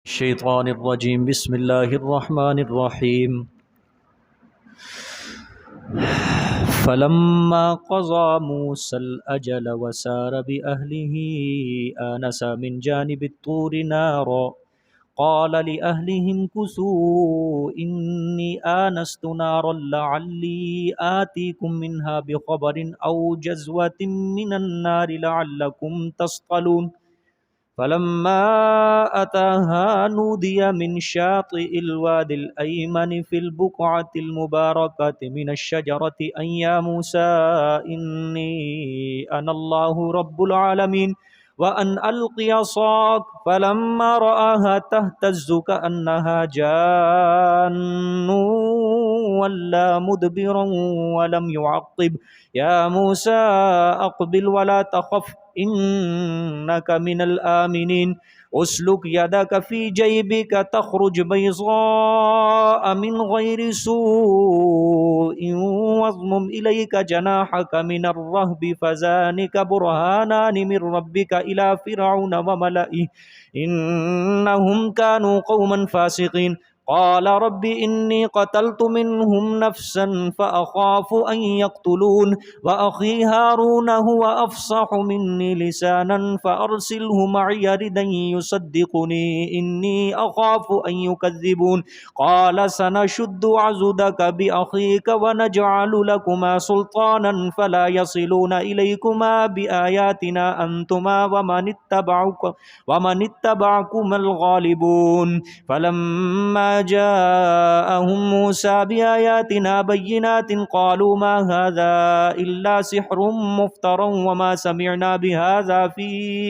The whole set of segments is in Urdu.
الشيطان الرجيم بسم الله الرحمن الرحيم فلما قضى موسى الأجل وسار بأهله آنس من جانب الطور نارا قال لأهلهم كثوا إني آنست نارا لعلي آتيكم منها بخبر أو جزوة من النار لعلكم تصطلون فلما أتاها نودي من شاطئ الوادي الأيمن في البقعة المباركة من الشجرة أن يا موسى إني أنا الله رب العالمين وأن ألقي عصاك فلما رآها تهتز كأنها جان ولا مدبرا ولم يعقب يا موسى أقبل ولا تخف إنك من الآمنين أسلك يدك في جيبك تخرج بيضاء من غير سوء واضمم إليك جناحك من الرهب فذلك برهانان من ربك إلى فرعون وملئه إنهم كانوا قوما فاسقين قال رب إني قتلت منهم نفسا فأخاف أن يقتلون وأخي هارون هو أفصح مني لسانا فأرسله معي ردا يصدقني إني أخاف أن يكذبون قال سنشد عضدك بأخيك ونجعل لكما سلطانا فلا يصلون إليكما بآياتنا أنتما ومن اتبعكما الغالبون فلما جاءهم موسى بآياتنا بينات قالوا ما هذا إلا سحر مفترى وما سمعنا بهذا في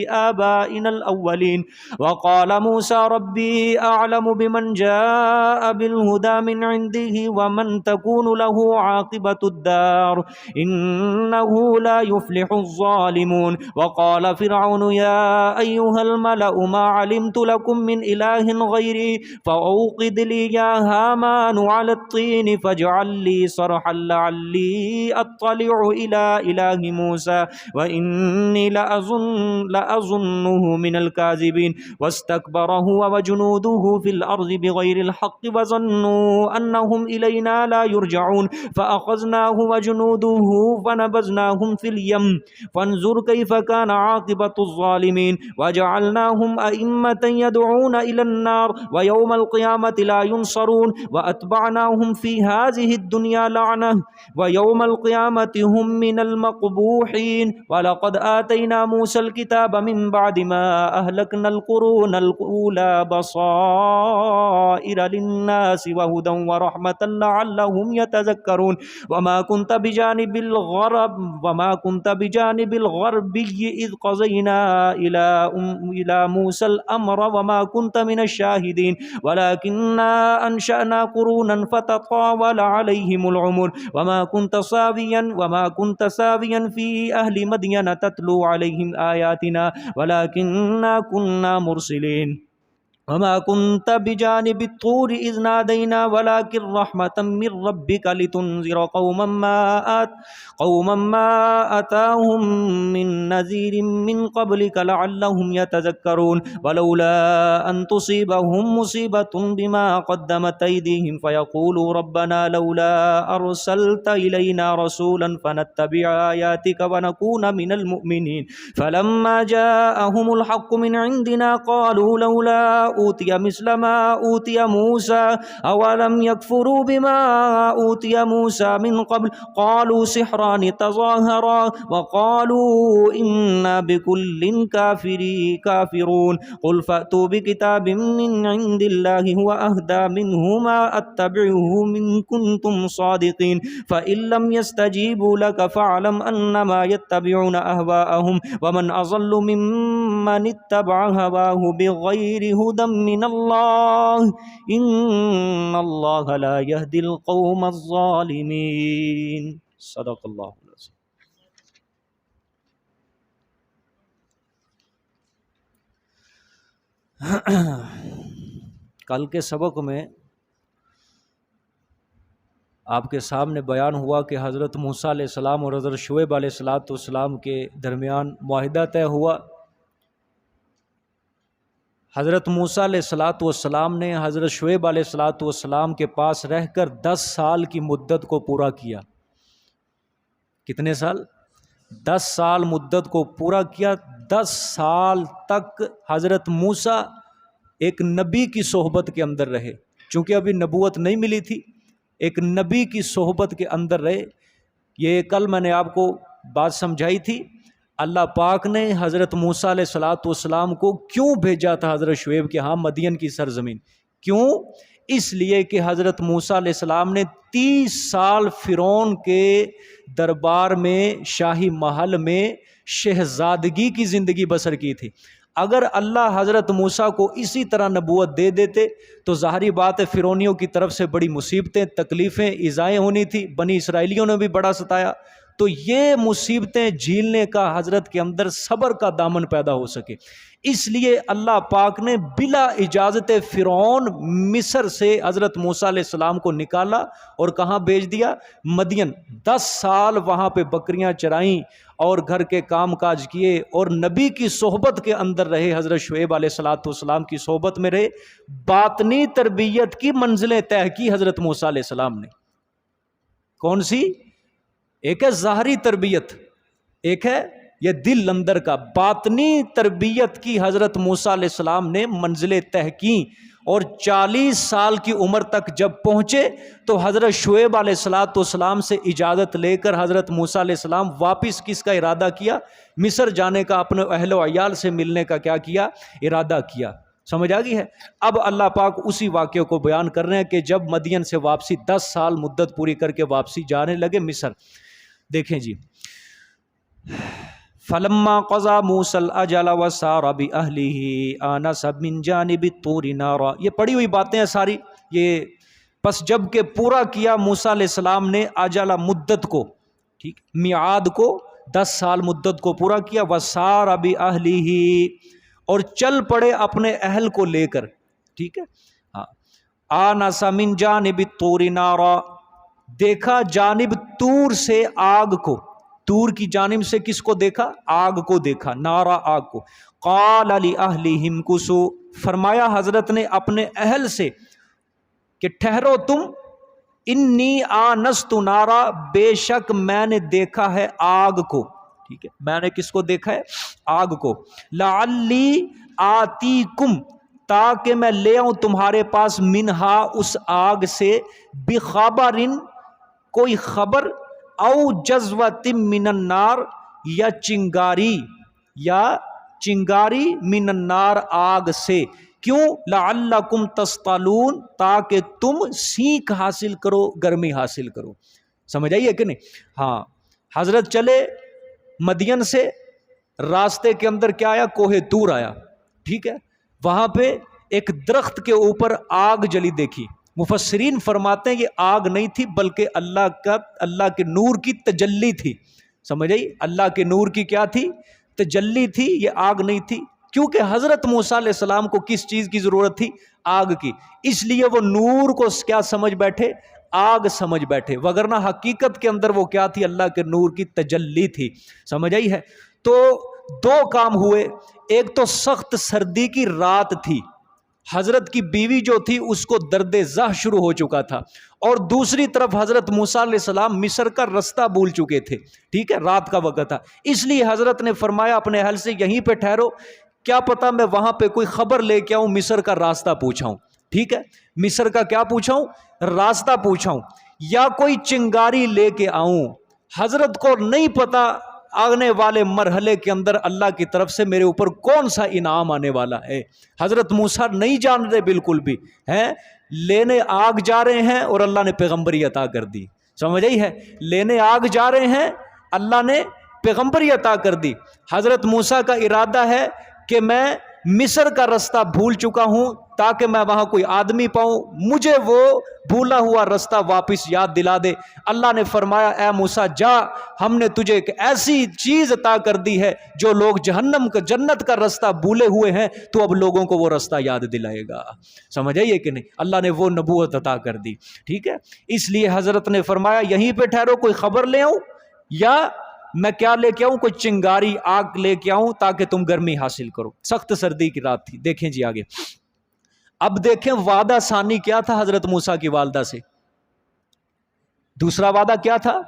آبائنا الأولين وقال موسى ربي أعلم بمن جاء بالهدى من عنده ومن تكون له عاقبة الدار إنه لا يفلح الظالمون وقال فرعون يا أيها الملأ ما علمت لكم من إله غيري فأوقد لي يا هامان على الطين فاجعل لي صرحا لعلي أطلع إلى إله موسى وإني لأظنه من الكاذبين واستكبر هو وجنوده في الأرض بغير الحق وظنوا أنهم إلينا لا يرجعون فأخذناه وجنوده فنبذناهم في اليم فانظر كيف كان عاقبة الظالمين وجعلناهم أئمة يدعون إلى النار ويوم القيامة لا ينصرون وأتبعناهم في هذه الدنيا لعنة ويوم القيامة هم من المقبوحين ولقد آتينا موسى الكتاب من بعد ما أهلكنا القرون الأولى بصائر للناس وهدى ورحمة لعلهم يتذكرون وما كنت بجانب الغربي إذ قضينا إلى موسى الأمر وما كنت من الشاهدين ولكننا أنشأنا قرونا فتطاول عليهم العمر وما كنت ساويا في أهل مدين تتلو عليهم آياتنا ولكننا كنا مرسلين وما كنت بجانب الطور إذ نادينا ولكن رحمة من ربك لتنذر قوما ما أتاهم من نذير من قبلك لعلهم يتذكرون ولولا أن تصيبهم مصيبة بما قدمت أيديهم فيقولوا ربنا لولا أرسلت إلينا رسولا فنتبع آياتك ونكون من المؤمنين فلما جاءهم الحق من عندنا قالوا لولا أوتي مثل ما أوتي موسى أولم يكفروا بما أوتي موسى من قبل قالوا سحران تظاهرا وقالوا إنا بكل كافرون قل فأتوا بكتاب من عند الله هو أهدى منهما أتبعه من كنتم صادقين فإن لم يستجيبوا لك فاعلم أنما يتبعون أهواءهم ومن أضل ممن اتبع هواه بغير هدى من الله إن الله لا يهدي القوم الظالمين صدق اللہ العظیم. کل کے سبق میں آپ کے سامنے بیان ہوا کہ حضرت موسیٰ علیہ السلام اور حضرت شعیب علیہ السلام کے درمیان معاہدہ طے ہوا حضرت موسیٰ علیہ الصلاۃ والسلام نے حضرت شعیب علیہ الصلاۃ والسلام کے پاس رہ کر 10 سال کی مدت کو پورا کیا. کتنے سال؟ 10 سال مدت کو پورا کیا. 10 سال تک حضرت موسیٰ ایک نبی کی صحبت کے اندر رہے، چونکہ ابھی نبوت نہیں ملی تھی، ایک نبی کی صحبت کے اندر رہے. یہ کل میں نے آپ کو بات سمجھائی تھی. اللہ پاک نے حضرت موسیٰ علیہ الصلاۃ والسلام کو کیوں بھیجا تھا حضرت شعیب کے ہاں مدین کی سرزمین؟ کیوں؟ اس لیے کہ حضرت موسیٰ علیہ السلام نے 30 سال فرعون کے دربار میں، شاہی محل میں شہزادگی کی زندگی بسر کی تھی. اگر اللہ حضرت موسیٰ کو اسی طرح نبوت دے دیتے تو ظاہری بات ہے فرعونیوں کی طرف سے بڑی مصیبتیں، تکلیفیں، ایذائیں ہونی تھی. بنی اسرائیلیوں نے بھی بڑا ستایا. تو یہ مصیبتیں جھیلنے کا حضرت کے اندر صبر کا دامن پیدا ہو سکے، اس لیے اللہ پاک نے بلا اجازت فرعون مصر سے حضرت موسیٰ علیہ السلام کو نکالا اور کہاں بھیج دیا؟ مدین. 10 سال وہاں پہ بکریاں چرائیں اور گھر کے کام کاج کیے اور نبی کی صحبت کے اندر رہے. حضرت شعیب علیہ الصلاۃ والسلام کی صحبت میں رہے. باطنی تربیت کی منزلیں طے کی حضرت موسیٰ علیہ السلام نے. کون سی؟ ایک ہے ظاہری تربیت، ایک ہے یہ دل اندر کا. باطنی تربیت کی حضرت موسیٰ علیہ السلام نے منزلیں طے کیں اور 40 سال کی عمر تک جب پہنچے تو حضرت شعیب علیہ الصلاۃ والسلام سے اجازت لے کر حضرت موسیٰ علیہ السلام واپس کس کا ارادہ کیا؟ مصر جانے کا، اپنے اہل و عیال سے ملنے کا کیا کیا؟ ارادہ کیا. سمجھ آ گئی ہے؟ اب اللہ پاک اسی واقعے کو بیان کر رہے ہیں کہ جب مدین سے واپسی 10 سال مدت پوری کر کے واپسی جانے لگے مصر. دیکھیں جی، فلما قضى موسى الاجل وسار باهله آنس من جانب الطور نارا. یہ پڑھی ہوئی باتیں ہیں ساری. یہ پس جب کہ پورا کیا موسیٰ علیہ السلام نے اجل مدت کو، ٹھیک، میعاد کو، 10 سال مدت کو پورا کیا. وسار باهله، اور چل پڑے اپنے اہل کو لے کر. ٹھیک ہے، ہاں. آنس من جانب الطور نارا، دیکھا جانب طور سے آگ کو. طور کی جانب سے کس کو دیکھا؟ آگ کو دیکھا، نارا آگ کو. قال لأہلہم کسوا، فرمایا حضرت نے اپنے اہل سے کہ ٹھہرو تم. انی آنست نارا، بے شک میں نے دیکھا ہے آگ کو. ٹھیک ہے، میں نے کس کو دیکھا ہے؟ آگ کو. لعلی آتیکم، تاکہ میں لے آؤں تمہارے پاس، منہا اس آگ سے، بخبرن، کوئی خبر، او جذوۃ من النار، یا چنگاری، یا چنگاری، من النار، آگ سے. کیوں؟ لعلکم تصطلون، تاکہ تم سینک حاصل کرو، گرمی حاصل کرو. سمجھ آئیے کہ نہیں؟ ہاں. حضرت چلے مدین سے، راستے کے اندر کیا آیا؟ کوہ طور آیا. ٹھیک ہے، وہاں پہ ایک درخت کے اوپر آگ جلی دیکھی. مفسرین فرماتے ہیں یہ آگ نہیں تھی بلکہ اللہ کے نور کی تجلی تھی. سمجھ آئی؟ اللہ کے نور کی کیا تھی؟ تجلی تھی، یہ آگ نہیں تھی. کیونکہ حضرت موسیٰ علیہ السلام کو کس چیز کی ضرورت تھی؟ آگ کی. اس لیے وہ نور کو کیا سمجھ بیٹھے؟ آگ سمجھ بیٹھے، وگرنہ حقیقت کے اندر وہ کیا تھی؟ اللہ کے نور کی تجلی تھی. سمجھ آئی ہے؟ تو 2 کام ہوئے. ایک تو سخت سردی کی رات تھی، حضرت کی بیوی جو تھی اس کو درد زہ شروع ہو چکا تھا، اور دوسری طرف حضرت موسیٰ علیہ السلام مصر کا رستہ بھول چکے تھے. ٹھیک ہے، رات کا وقت تھا. اس لیے حضرت نے فرمایا اپنے اہل سے یہیں پہ ٹھہرو، کیا پتا میں وہاں پہ کوئی خبر لے کے آؤں، مصر کا راستہ پوچھاؤں. ٹھیک ہے، مصر کا کیا پوچھاؤں؟ راستہ پوچھاؤں، یا کوئی چنگاری لے کے آؤں. حضرت کو نہیں پتا آنے والے مرحلے کے اندر اللہ کی طرف سے میرے اوپر کون سا انعام آنے والا ہے. حضرت موسیٰ نہیں جان رہے بالکل بھی ہیں. لینے آگ جا رہے ہیں اور اللہ نے پیغمبری عطا کر دی. سمجھ آئی ہے؟ لینے آگ جا رہے ہیں، اللہ نے پیغمبری عطا کر دی. حضرت موسیٰ کا ارادہ ہے کہ میں مصر کا رستہ بھول چکا ہوں تاکہ میں وہاں کوئی آدمی پاؤں، مجھے وہ بھولا ہوا رستہ واپس یاد دلا دے. اللہ نے فرمایا اے موسیٰ جا، ہم نے تجھے ایک ایسی چیز عطا کر دی ہے جو لوگ جہنم کا، جنت کا رستہ بھولے ہوئے ہیں، تو اب لوگوں کو وہ رستہ یاد دلائے گا. سمجھ آئیے کہ نہیں؟ اللہ نے وہ نبوت عطا کر دی. ٹھیک ہے، اس لیے حضرت نے فرمایا یہیں پہ ٹھہرو، کوئی خبر لے آؤں یا میں کیا لے کے آؤں؟ کوئی چنگاری آگ لے کے آؤں تاکہ تم گرمی حاصل کرو۔ سخت سردی کی رات تھی۔ دیکھیں جی آگے، اب دیکھیں وعدہ ثانی کیا تھا حضرت موسیٰ کی والدہ سے۔ دوسرا وعدہ کیا تھا؟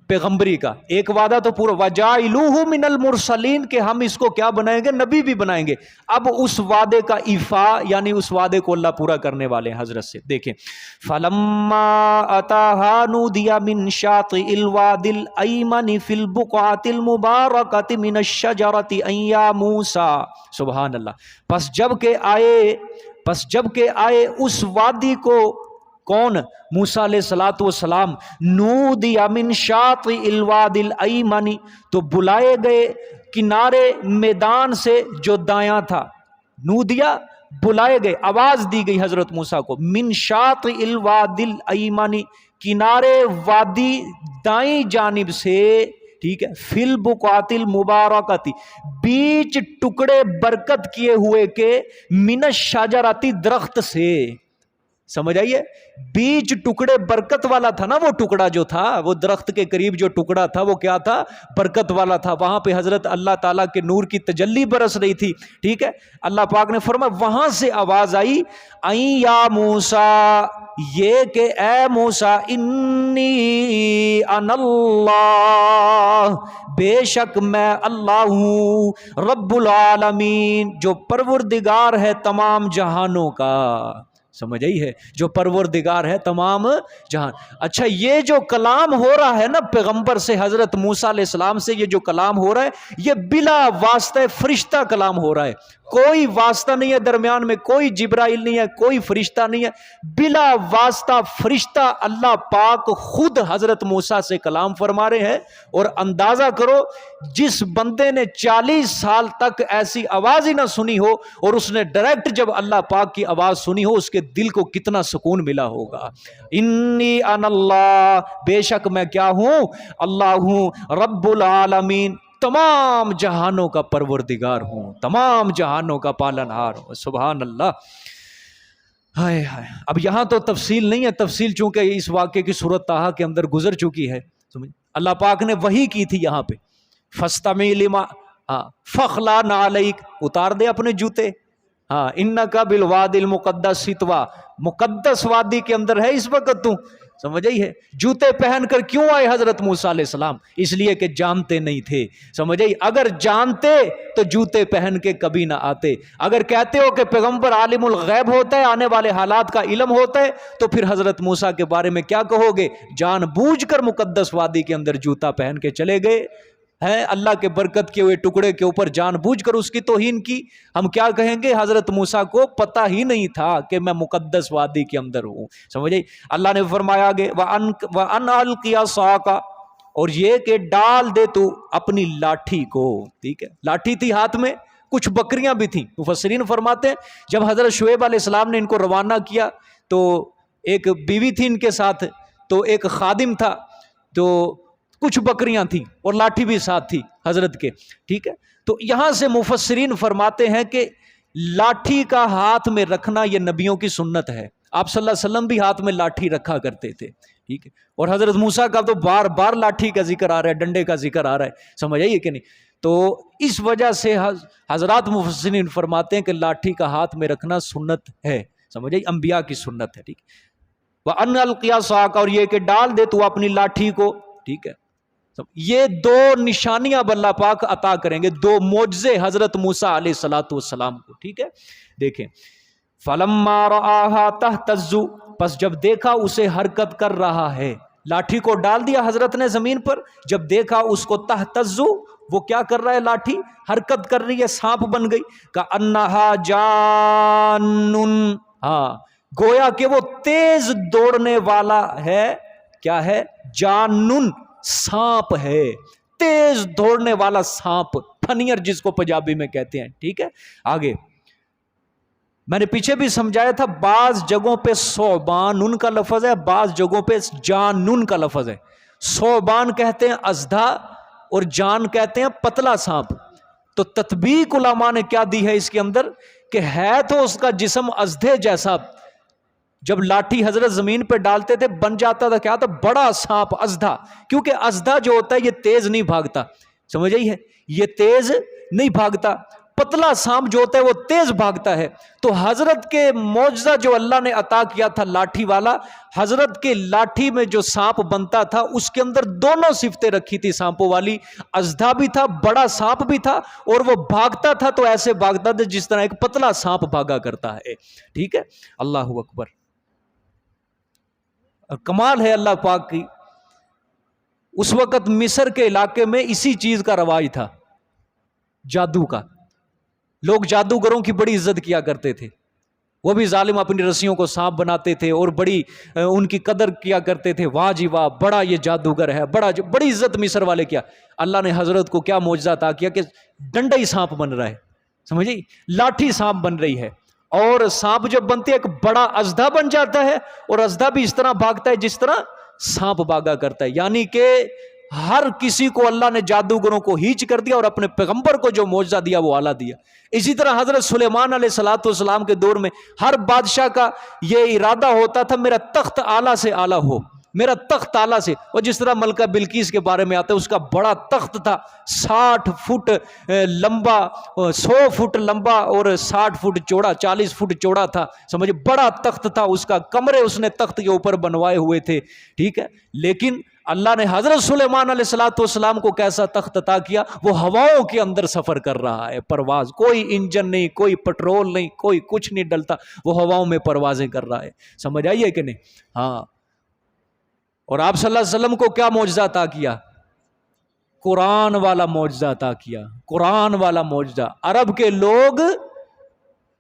پیغمبری کا۔ ایک وعدہ تو پورا وَجَعِلُوهُ مِنَ الْمُرْسَلِينَ کہ ہم اس کو کیا بنائیں گے؟ نبی بھی بنائیں گے۔ اب اس وعدے کا ایفا یعنی اس وعدے کو اللہ پورا کرنے والے ہیں حضرت سے۔ دیکھیں فَلَمَّا أَتَاهَا نُودِيَ مِنْ شَاطِئِ الْوَادِ الْأَيْمَنِ فِي الْبُقْعَةِ الْمُبَارَكَةِ مِنَ الشَّجَرَةِ أَن يَا مُوسَىٰ، سبحان اللہ، پس جب کہ آئے اس وادی کو کون؟ موسیٰ علیہ السلام، نودی من شاطئ الوادی الایمن، تو بلائے گئے کنارے میدان سے جو دایاں تھا۔ نودیا بلائے گئے، آواز دی گئی حضرت موسیٰ کو، من شاطئ الوادی الایمن، کنارے وادی دائیں جانب سے، ٹھیک ہے، فی البقعۃ المبارکۃ، بیچ ٹکڑے برکت کیے ہوئے کے، من الشجرۃ، درخت سے۔ سمجھ آئیے، بیچ ٹکڑے برکت والا تھا نا، وہ ٹکڑا جو تھا، وہ درخت کے قریب جو ٹکڑا تھا وہ کیا تھا؟ برکت والا تھا۔ وہاں پہ حضرت اللہ تعالیٰ کے نور کی تجلی برس رہی تھی، ٹھیک ہے۔ اللہ پاک نے فرمایا وہاں سے آواز آئی، این یا موسیٰ، یہ کہ اے موسیٰ، انی انا اللہ، بے شک میں اللہ ہوں، رب العالمین، جو پروردگار ہے تمام جہانوں کا۔ سمجھ آئی ہے؟ جو پروردگار ہے تمام جہان۔ اچھا، یہ جو کلام ہو رہا ہے نا پیغمبر سے، حضرت موسیٰ علیہ السلام سے یہ جو کلام ہو رہا ہے، یہ بلا واسطہ فرشتہ کلام ہو رہا ہے، کوئی واسطہ نہیں ہے درمیان میں، کوئی جبرائیل نہیں ہے، کوئی فرشتہ نہیں ہے، بلا واسطہ فرشتہ اللہ پاک خود حضرت موسیٰ سے کلام فرما رہے ہیں۔ اور اندازہ کرو، جس بندے نے 40 سال تک ایسی آواز ہی نہ سنی ہو اور اس نے ڈائریکٹ جب اللہ پاک کی آواز سنی ہو، اس کے دل کو کتنا سکون ملا ہوگا۔ انی انا اللہ، بے شک میں کیا ہوں؟ اللہ ہوں، رب العالمین، تمام جہانوں کا پروردگار ہوں، تمام جہانوں کا پالنہار ہوں۔ سبحان اللہ۔ ہائے ہائے، اب یہاں تو تفصیل نہیں ہے، تفصیل چونکہ اس واقعے کی صورت طٰہٰ کے اندر گزر چکی ہے۔ اللہ پاک نے وحی کی تھی یہاں پہ، فَاسْتَمِعْ لِمَا فَاخْلَعْ نَعْلَيْكَ، اتار دے اپنے جوتے، ہاں، اِنَّكَ بِالْوَادِ الْمُقَدَّسِ طُوَىٰ، مقدس وادی کے اندر ہے اس وقت تو۔ سمجھ آئی ہے؟ جوتے پہن کر کیوں آئے حضرت موسیٰ علیہ السلام؟ اس لیے کہ جانتے نہیں تھے۔ سمجھ آئی؟ اگر جانتے تو جوتے پہن کے کبھی نہ آتے۔ اگر کہتے ہو کہ پیغمبر عالم الغیب ہوتا ہے، آنے والے حالات کا علم ہوتا ہے، تو پھر حضرت موسیٰ کے بارے میں کیا کہو گے؟ جان بوجھ کر مقدس وادی کے اندر جوتا پہن کے چلے گئے ہیں، اللہ کے برکت کیے ہوئے ٹکڑے کے اوپر جان بوجھ کر اس کی توہین کی۔ ہم کیا کہیں گے؟ حضرت موسیٰ کو پتہ ہی نہیں تھا کہ میں مقدس وادی کے اندر ہوں۔ سمجھ آئی؟ اللہ نے فرمایا آگے وَأَنْ أَلْقِ عَصَاكَ، اور یہ کہ ڈال دے تو اپنی لاٹھی کو، ٹھیک ہے۔ لاٹھی تھی ہاتھ میں، کچھ بکریاں بھی تھیں۔ مفسرین فرماتے ہیں جب حضرت شعیب علیہ السلام نے ان کو روانہ کیا تو ایک بیوی تھی ان کے ساتھ، تو ایک خادم تھا، تو کچھ بکریاں تھیں اور لاٹھی بھی ساتھ تھی حضرت کے، ٹھیک ہے۔ تو یہاں سے مفسرین فرماتے ہیں کہ لاٹھی کا ہاتھ میں رکھنا یہ نبیوں کی سنت ہے۔ آپ صلی اللہ علیہ وسلم بھی ہاتھ میں لاٹھی رکھا کرتے تھے، ٹھیک ہے۔ اور حضرت موسیٰ کا تو بار بار لاٹھی کا ذکر آ رہا ہے، ڈنڈے کا ذکر آ رہا ہے، سمجھ آئیے کہ نہیں؟ تو اس وجہ سے حضرات مفسرین فرماتے ہیں کہ لاٹھی کا ہاتھ میں رکھنا سنت ہے، سمجھ آئیے، انبیاء کی سنت ہے، ٹھیک ہے۔ وَأَنْ أَلْقِ عَصَاكَ، اور یہ کہ ڈال دے تو اپنی لاٹھی کو، ٹھیک ہے۔ یہ دو نشانیاں اللہ پاک عطا کریں گے، دو معجزے حضرت موسیٰ علیہ السلام کو، ٹھیک ہے۔ دیکھیں فَلَمَّا رَآهَا تَهْتَزُّ، پس جب دیکھا اسے حرکت کر رہا ہے، لاٹھی کو ڈال دیا حضرت نے زمین پر، جب دیکھا اس کو تہتزو، وہ کیا کر رہا ہے؟ لاٹھی حرکت کر رہی ہے، سانپ بن گئی، کأنہا جانن، ہاں، گویا کہ وہ تیز دوڑنے والا ہے، کیا ہے؟ جانن، سانپ ہے، تیز دوڑنے والا سانپ، پھنیر جس کو پنجابی میں کہتے ہیں، ٹھیک ہے۔ آگے میں نے پیچھے بھی سمجھایا تھا، بعض جگہوں پہ صوبان کا لفظ ہے، بعض جگہوں پہ جانن کا لفظ ہے۔ صوبان کہتے ہیں ازدھا اور جان کہتے ہیں پتلا سانپ۔ تو تطبیق علماء نے کیا دی ہے اس کے اندر کہ ہے تو اس کا جسم ازدھے جیسا، جب لاٹھی حضرت زمین پہ ڈالتے تھے بن جاتا تھا کیا؟ تھا بڑا سانپ، اژدھا، کیونکہ اژدھا جو ہوتا ہے یہ تیز نہیں بھاگتا، سمجھ آئی ہے، یہ تیز نہیں بھاگتا، پتلا سانپ جو ہوتا ہے وہ تیز بھاگتا ہے۔ تو حضرت کے معجزہ جو اللہ نے عطا کیا تھا لاٹھی والا، حضرت کے لاٹھی میں جو سانپ بنتا تھا اس کے اندر دونوں صفتیں رکھی تھی سانپوں والی، اژدھا بھی تھا، بڑا سانپ بھی تھا، اور وہ بھاگتا تھا تو ایسے بھاگتا تھا جس طرح ایک پتلا سانپ بھاگا کرتا ہے، ٹھیک ہے، اللہ اکبر۔ کمال ہے اللہ پاک کی، اس وقت مصر کے علاقے میں اسی چیز کا رواج تھا، جادو کا، لوگ جادوگروں کی بڑی عزت کیا کرتے تھے، وہ بھی ظالم اپنی رسیوں کو سانپ بناتے تھے اور بڑی ان کی قدر کیا کرتے تھے، واہ جی واہ بڑا یہ جادوگر ہے، بڑی عزت مصر والے کیا۔ اللہ نے حضرت کو کیا معجزہ عطا کیا کہ ڈنڈا ہی سانپ بن رہا ہے، سمجھے، لاٹھی سانپ بن رہی ہے، اور سانپ جب بنتے ایک بڑا اژدھا بن جاتا ہے، اور اژدھا بھی اس طرح بھاگتا ہے جس طرح سانپ بھاگا کرتا ہے، یعنی کہ ہر کسی کو اللہ نے جادوگروں کو ہیچ کر دیا، اور اپنے پیغمبر کو جو معجزہ دیا وہ اعلیٰ دیا۔ اسی طرح حضرت سلیمان علیہ السلام کے دور میں ہر بادشاہ کا یہ ارادہ ہوتا تھا میرا تخت اعلیٰ سے اعلیٰ ہو، میرا تخت اعلیٰ سے، اور جس طرح ملکہ بلقیس کے بارے میں آتا ہے، اس کا بڑا تخت تھا، 60 فٹ لمبا، 100 فٹ لمبا اور 60 فٹ چوڑا، 40 فٹ چوڑا تھا، سمجھے، بڑا تخت تھا اس کا، کمرے اس نے تخت کے اوپر بنوائے ہوئے تھے، ٹھیک ہے۔ لیکن اللہ نے حضرت سلیمان علیہ السلام کو کیسا تخت عطا کیا؟ وہ ہواؤں کے اندر سفر کر رہا ہے، پرواز، کوئی انجن نہیں، کوئی پٹرول نہیں، کوئی کچھ نہیں ڈلتا، وہ ہواؤں میں پروازیں کر رہا ہے، سمجھ آئیے کہ نہیں؟ ہاں۔ اور آپ صلی اللہ علیہ وسلم کو کیا معجزہ عطا کیا؟ قرآن والا معجزہ عطا کیا، قرآن والا معجزہ۔ عرب کے لوگ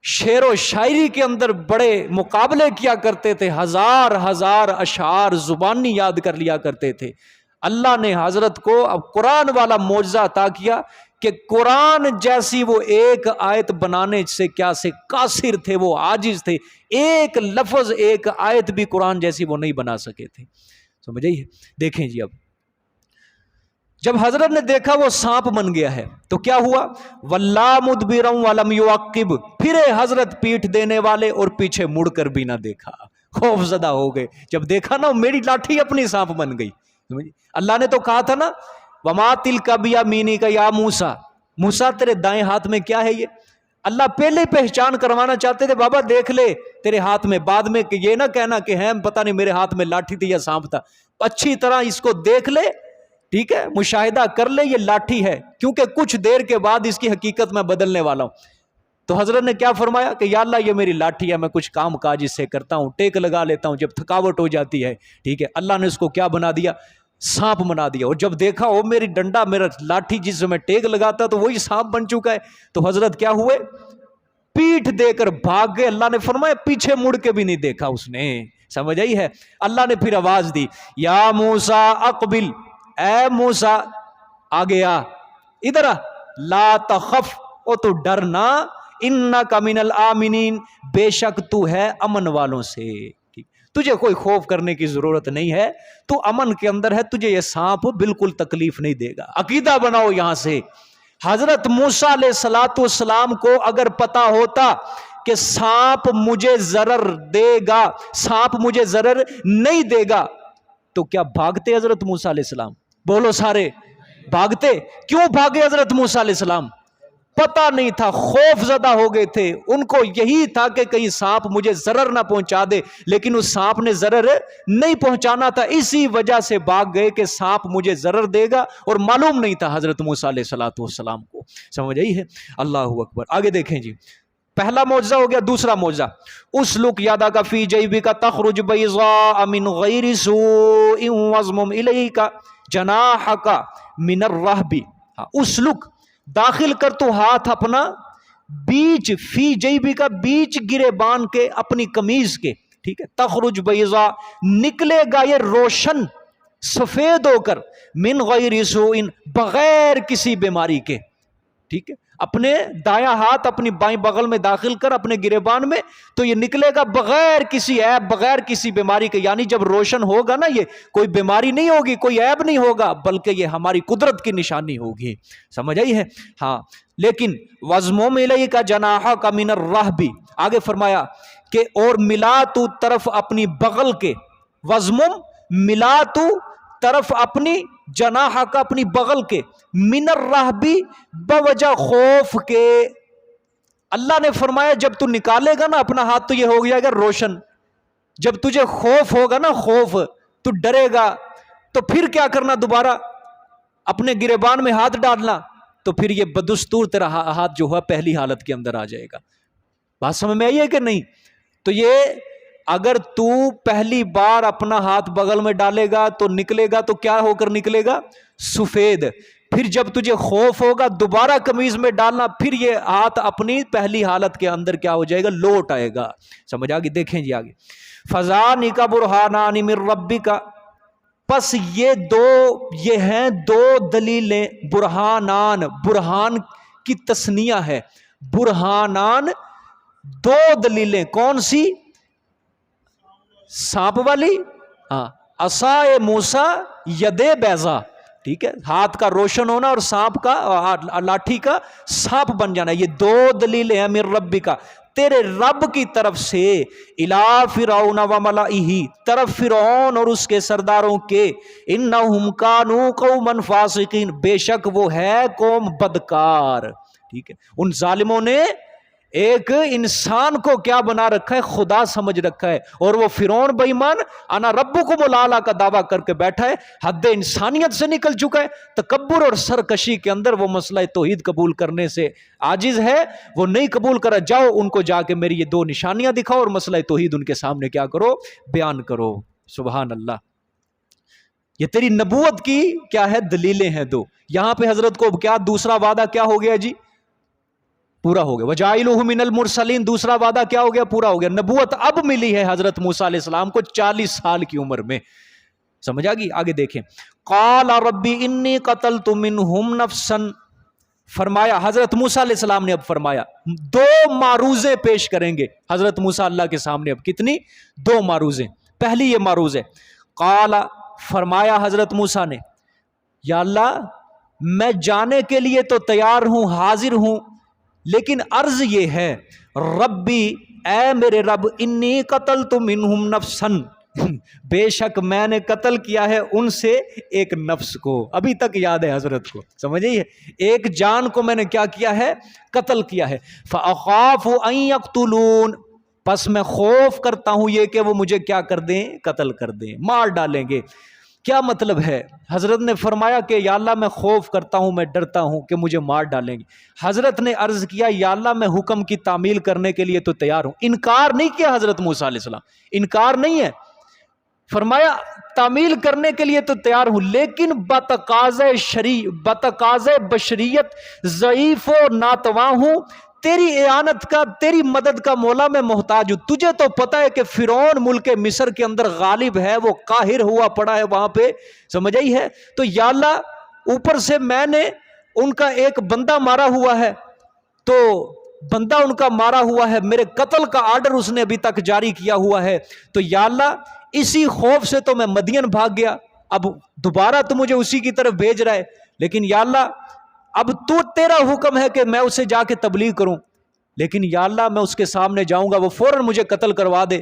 شعر و شاعری کے اندر بڑے مقابلے کیا کرتے تھے، ہزار ہزار اشعار زبانی یاد کر لیا کرتے تھے۔ اللہ نے حضرت کو اب قرآن والا معجزہ عطا کیا کہ قرآن جیسی وہ ایک آیت بنانے سے کیا سے قاصر تھے، وہ عاجز تھے، ایک لفظ ایک آیت بھی قرآن جیسی وہ نہیں بنا سکے تھے، سمجھ آئی ہے؟ دیکھیں جی، اب جب حضرت نے دیکھا وہ سانپ بن گیا ہے تو کیا ہوا؟ وَلَّا مُدْبِرًا وَلَمْ يُعَقِّبْ، پھرے حضرت پیٹھ دینے والے اور پیچھے مڑ کر بھی نہ دیکھا، خوف زدہ ہو گئے جب دیکھا نا میری لاٹھی اپنی سانپ بن گئی۔ اللہ نے تو کہا تھا نا وَمَا تِلْكَ بِيَمِينِكَ يَا موسیٰ، موسیٰ تیرے دائیں ہاتھ میں کیا ہے یہ؟ اللہ پہلے پہچان کروانا چاہتے تھے، بابا دیکھ لے تیرے ہاتھ میں، بعد میں کہ یہ نہ کہنا کہ ہے پتہ نہیں میرے ہاتھ میں لاٹھی تھی یا سانپ تھا، اچھی طرح اس کو دیکھ لے، ٹھیک ہے، مشاہدہ کر لے یہ لاٹھی ہے، کیونکہ کچھ دیر کے بعد اس کی حقیقت میں بدلنے والا ہوں۔ تو حضرت نے کیا فرمایا کہ یا اللہ یہ میری لاٹھی ہے، میں کچھ کام کاج اس سے کرتا ہوں، ٹیک لگا لیتا ہوں جب تھکاوٹ ہو جاتی ہے، ٹھیک ہے۔ اللہ نے اس کو کیا بنا دیا؟ سانپ بنا دیا، اور جب دیکھا وہ میری ڈنڈا، میرا لاٹھی جس سے میں ٹیک لگاتا تو وہی سانپ بن چکا ہے، تو حضرت کیا ہوئے؟ پیٹھ دے کر بھاگ گئے۔ اللہ نے فرمایا پیچھے مڑ کے بھی نہیں دیکھا اس نے، سمجھ آئی ہے؟ اللہ نے پھر آواز دی یا موسیٰ اقبل، اے موسیٰ آگے آ، ادھر آ، لا تخف، او تو ڈرنا، انک من الآمنین، بے شک تو ہے امن والوں سے، تجھے کوئی خوف کرنے کی ضرورت نہیں ہے، تو امن کے اندر ہے، تجھے یہ سانپ بالکل تکلیف نہیں دے گا۔ عقیدہ بناؤ یہاں سے۔ حضرت موسیٰ علیہ السلام کو اگر پتا ہوتا کہ سانپ مجھے ضرر دے گا، سانپ مجھے ضرر نہیں دے گا، تو کیا بھاگتے حضرت موسیٰ علیہ السلام؟ بولو سارے، بھاگتے؟ کیوں بھاگے حضرت موسیٰ علیہ السلام؟ پتہ نہیں تھا، خوف زدہ ہو گئے تھے، ان کو یہی تھا کہ کہیں سانپ مجھے ضرر نہ پہنچا دے، لیکن اس سانپ نے ضرر نہیں پہنچانا تھا، اسی وجہ سے بھاگ گئے کہ سانپ مجھے ضرر دے گا، اور معلوم نہیں تھا حضرت موسیٰ علیہ السلام کو، سمجھ آئی ہے؟ اللہ اکبر۔ آگے دیکھیں جی، پہلا معجزہ ہو گیا، دوسرا معجزہ اسلک یدک فی جیبک تخرج بیضاء من غیر سوء واضمم الیک جناحک من الرہب، اسلک داخل کر تو ہاتھ اپنا بیچ، فی جیبی کا بیچ گریبان کے، اپنی قمیض کے، ٹھیک ہے، تخرج بیضاء نکلے گا یہ روشن سفید ہو کر، من غیر سوء بغیر کسی بیماری کے، ٹھیک ہے، اپنے دایاں ہاتھ اپنی بائیں بغل میں داخل کر اپنے گریبان میں، تو یہ نکلے گا بغیر کسی عیب، بغیر کسی بیماری کے، یعنی جب روشن ہوگا نا یہ کوئی بیماری نہیں ہوگی، کوئی عیب نہیں ہوگا، بلکہ یہ ہماری قدرت کی نشانی ہوگی، سمجھ آئی ہے؟ ہاں، لیکن وَضْمُمْ إِلَيْكَ جَنَاحَكَ مِنَ الرَّهْبِ، آگے فرمایا کہ اور ملا تو طرف اپنی بغل کے، وزمم ملا تو طرف اپنی جناح کا، اپنی بغل کے، من الرہبی بوجہ خوف کے۔ اللہ نے فرمایا جب تو نکالے گا نا اپنا ہاتھ تو یہ ہو جائے گا روشن، جب تجھے خوف ہوگا نا، خوف، تو ڈرے گا، تو پھر کیا کرنا، دوبارہ اپنے گریبان میں ہاتھ ڈالنا، تو پھر یہ بدستور تیرا ہاتھ جو ہوا پہلی حالت کے اندر آ جائے گا۔ بات سمجھ میں آئی ہے کہ نہیں؟ تو یہ اگر تو پہلی بار اپنا ہاتھ بغل میں ڈالے گا تو نکلے گا تو کیا ہو کر نکلے گا؟ سفید۔ پھر جب تجھے خوف ہوگا دوبارہ قمیض میں ڈالنا، پھر یہ ہاتھ اپنی پہلی حالت کے اندر کیا ہو جائے گا؟ لوٹ آئے گا۔ سمجھ آگے؟ دیکھیں جی آگے، فَذَانِكَ بُرْهَانَانِ مِن رَبِّكَ، پس یہ ہیں دو دلیلیں، برہانان، برہان کی تثنیہ ہے، برہانان دو دلیلیں، کون سی؟ سانپ والی، ہاں، عصائے موسیٰ ید بیضا، ٹھیک ہے، ہاتھ کا روشن ہونا اور سانپ کا، لاٹھی کا سانپ بن جانا، یہ دو دلیلیں ہیں من ربی کا، تیرے رب کی طرف سے، الی فرعون وملئہ، طرف فرعون اور اس کے سرداروں کے، انہم کانوا قوما فاسقین، بے شک وہ ہے قوم بدکار، ٹھیک ہے۔ ان ظالموں نے ایک انسان کو کیا بنا رکھا ہے؟ خدا سمجھ رکھا ہے، اور وہ فرعون بے ایمان انا ربکم الاعلی کا دعویٰ کر کے بیٹھا ہے، حد انسانیت سے نکل چکا ہے، تکبر اور سرکشی کے اندر وہ مسئلہ توحید قبول کرنے سے عاجز ہے، وہ نہیں قبول کرا۔ جاؤ ان کو جا کے میری یہ دو نشانیاں دکھاؤ اور مسئلہ توحید ان کے سامنے کیا کرو؟ بیان کرو۔ سبحان اللہ، یہ تیری نبوت کی کیا ہے؟ دلیلیں ہیں دو۔ یہاں پہ حضرت کو کیا دوسرا وعدہ کیا ہو گیا جی؟ پورا ہو گیا۔ وَجَعِلُهُ مِنَ الْمُرْسَلِينَ، دوسرا وعدہ کیا ہو گیا؟ پورا ہو گیا۔ نبوت اب ملی ہے حضرت موسیٰ علیہ السلام کو 40 سال کی عمر میں۔ سمجھ آ گئی؟ آگے دیکھیں، قَالَ رَبِّ إِنِّي قَتَلْتُ مِنْهُمْ نَفْسًا، فرمایا حضرت موسیٰ علیہ السلام نے اب فرمایا، دو معروضیں پیش کریں گے حضرت موسیٰ اللہ کے سامنے۔ اب کتنی؟ دو معروضیں۔ پہلی یہ معروض ہے، قال، فرمایا حضرت موسیٰ نے، یا اللہ میں جانے کے لیے تو تیار ہوں، حاضر ہوں، لیکن عرض یہ ہے، ربی، اے میرے رب، انی قتلت منہم نفسا، بے شک میں نے قتل کیا ہے ان سے ایک نفس کو۔ ابھی تک یاد ہے حضرت کو، سمجھ آئی ہے؟ ایک جان کو میں نے کیا کیا ہے؟ قتل کیا ہے۔ فاخاف ان یقتلون، پس میں خوف کرتا ہوں یہ کہ وہ مجھے کیا کر دیں؟ قتل کر دیں، مار ڈالیں گے۔ کیا مطلب ہے؟ حضرت نے فرمایا کہ یا اللہ میں خوف کرتا ہوں، میں ڈرتا ہوں کہ مجھے مار ڈالیں گے۔ حضرت نے عرض کیا، یا اللہ میں حکم کی تعمیل کرنے کے لیے تو تیار ہوں۔ انکار نہیں کیا حضرت موسیٰ علیہ السلام، انکار نہیں ہے، فرمایا تعمیل کرنے کے لیے تو تیار ہوں، لیکن بتقاضۂ بشریت ضعیف و ناتواں ہوں، تیری اعانت کا، تیری مدد کا مولا میں محتاج ہوں۔ تجھے تو پتہ ہے کہ فرعون ملک مصر کے اندر غالب ہے، وہ قاہر ہوا پڑا ہے وہاں پہ، سمجھ آئی ہے؟ تو یا اللہ اوپر سے میں نے ان کا ایک بندہ مارا ہوا ہے، تو بندہ ان کا مارا ہوا ہے، میرے قتل کا آرڈر اس نے ابھی تک جاری کیا ہوا ہے، تو یا اللہ اسی خوف سے تو میں مدین بھاگ گیا، اب دوبارہ تو مجھے اسی کی طرف بھیج رہا ہے، لیکن یا اللہ اب تو تیرا حکم ہے کہ میں اسے جا کے تبلیغ کروں، لیکن یا اللہ میں اس کے سامنے جاؤں گا وہ فوراً مجھے قتل کروا دے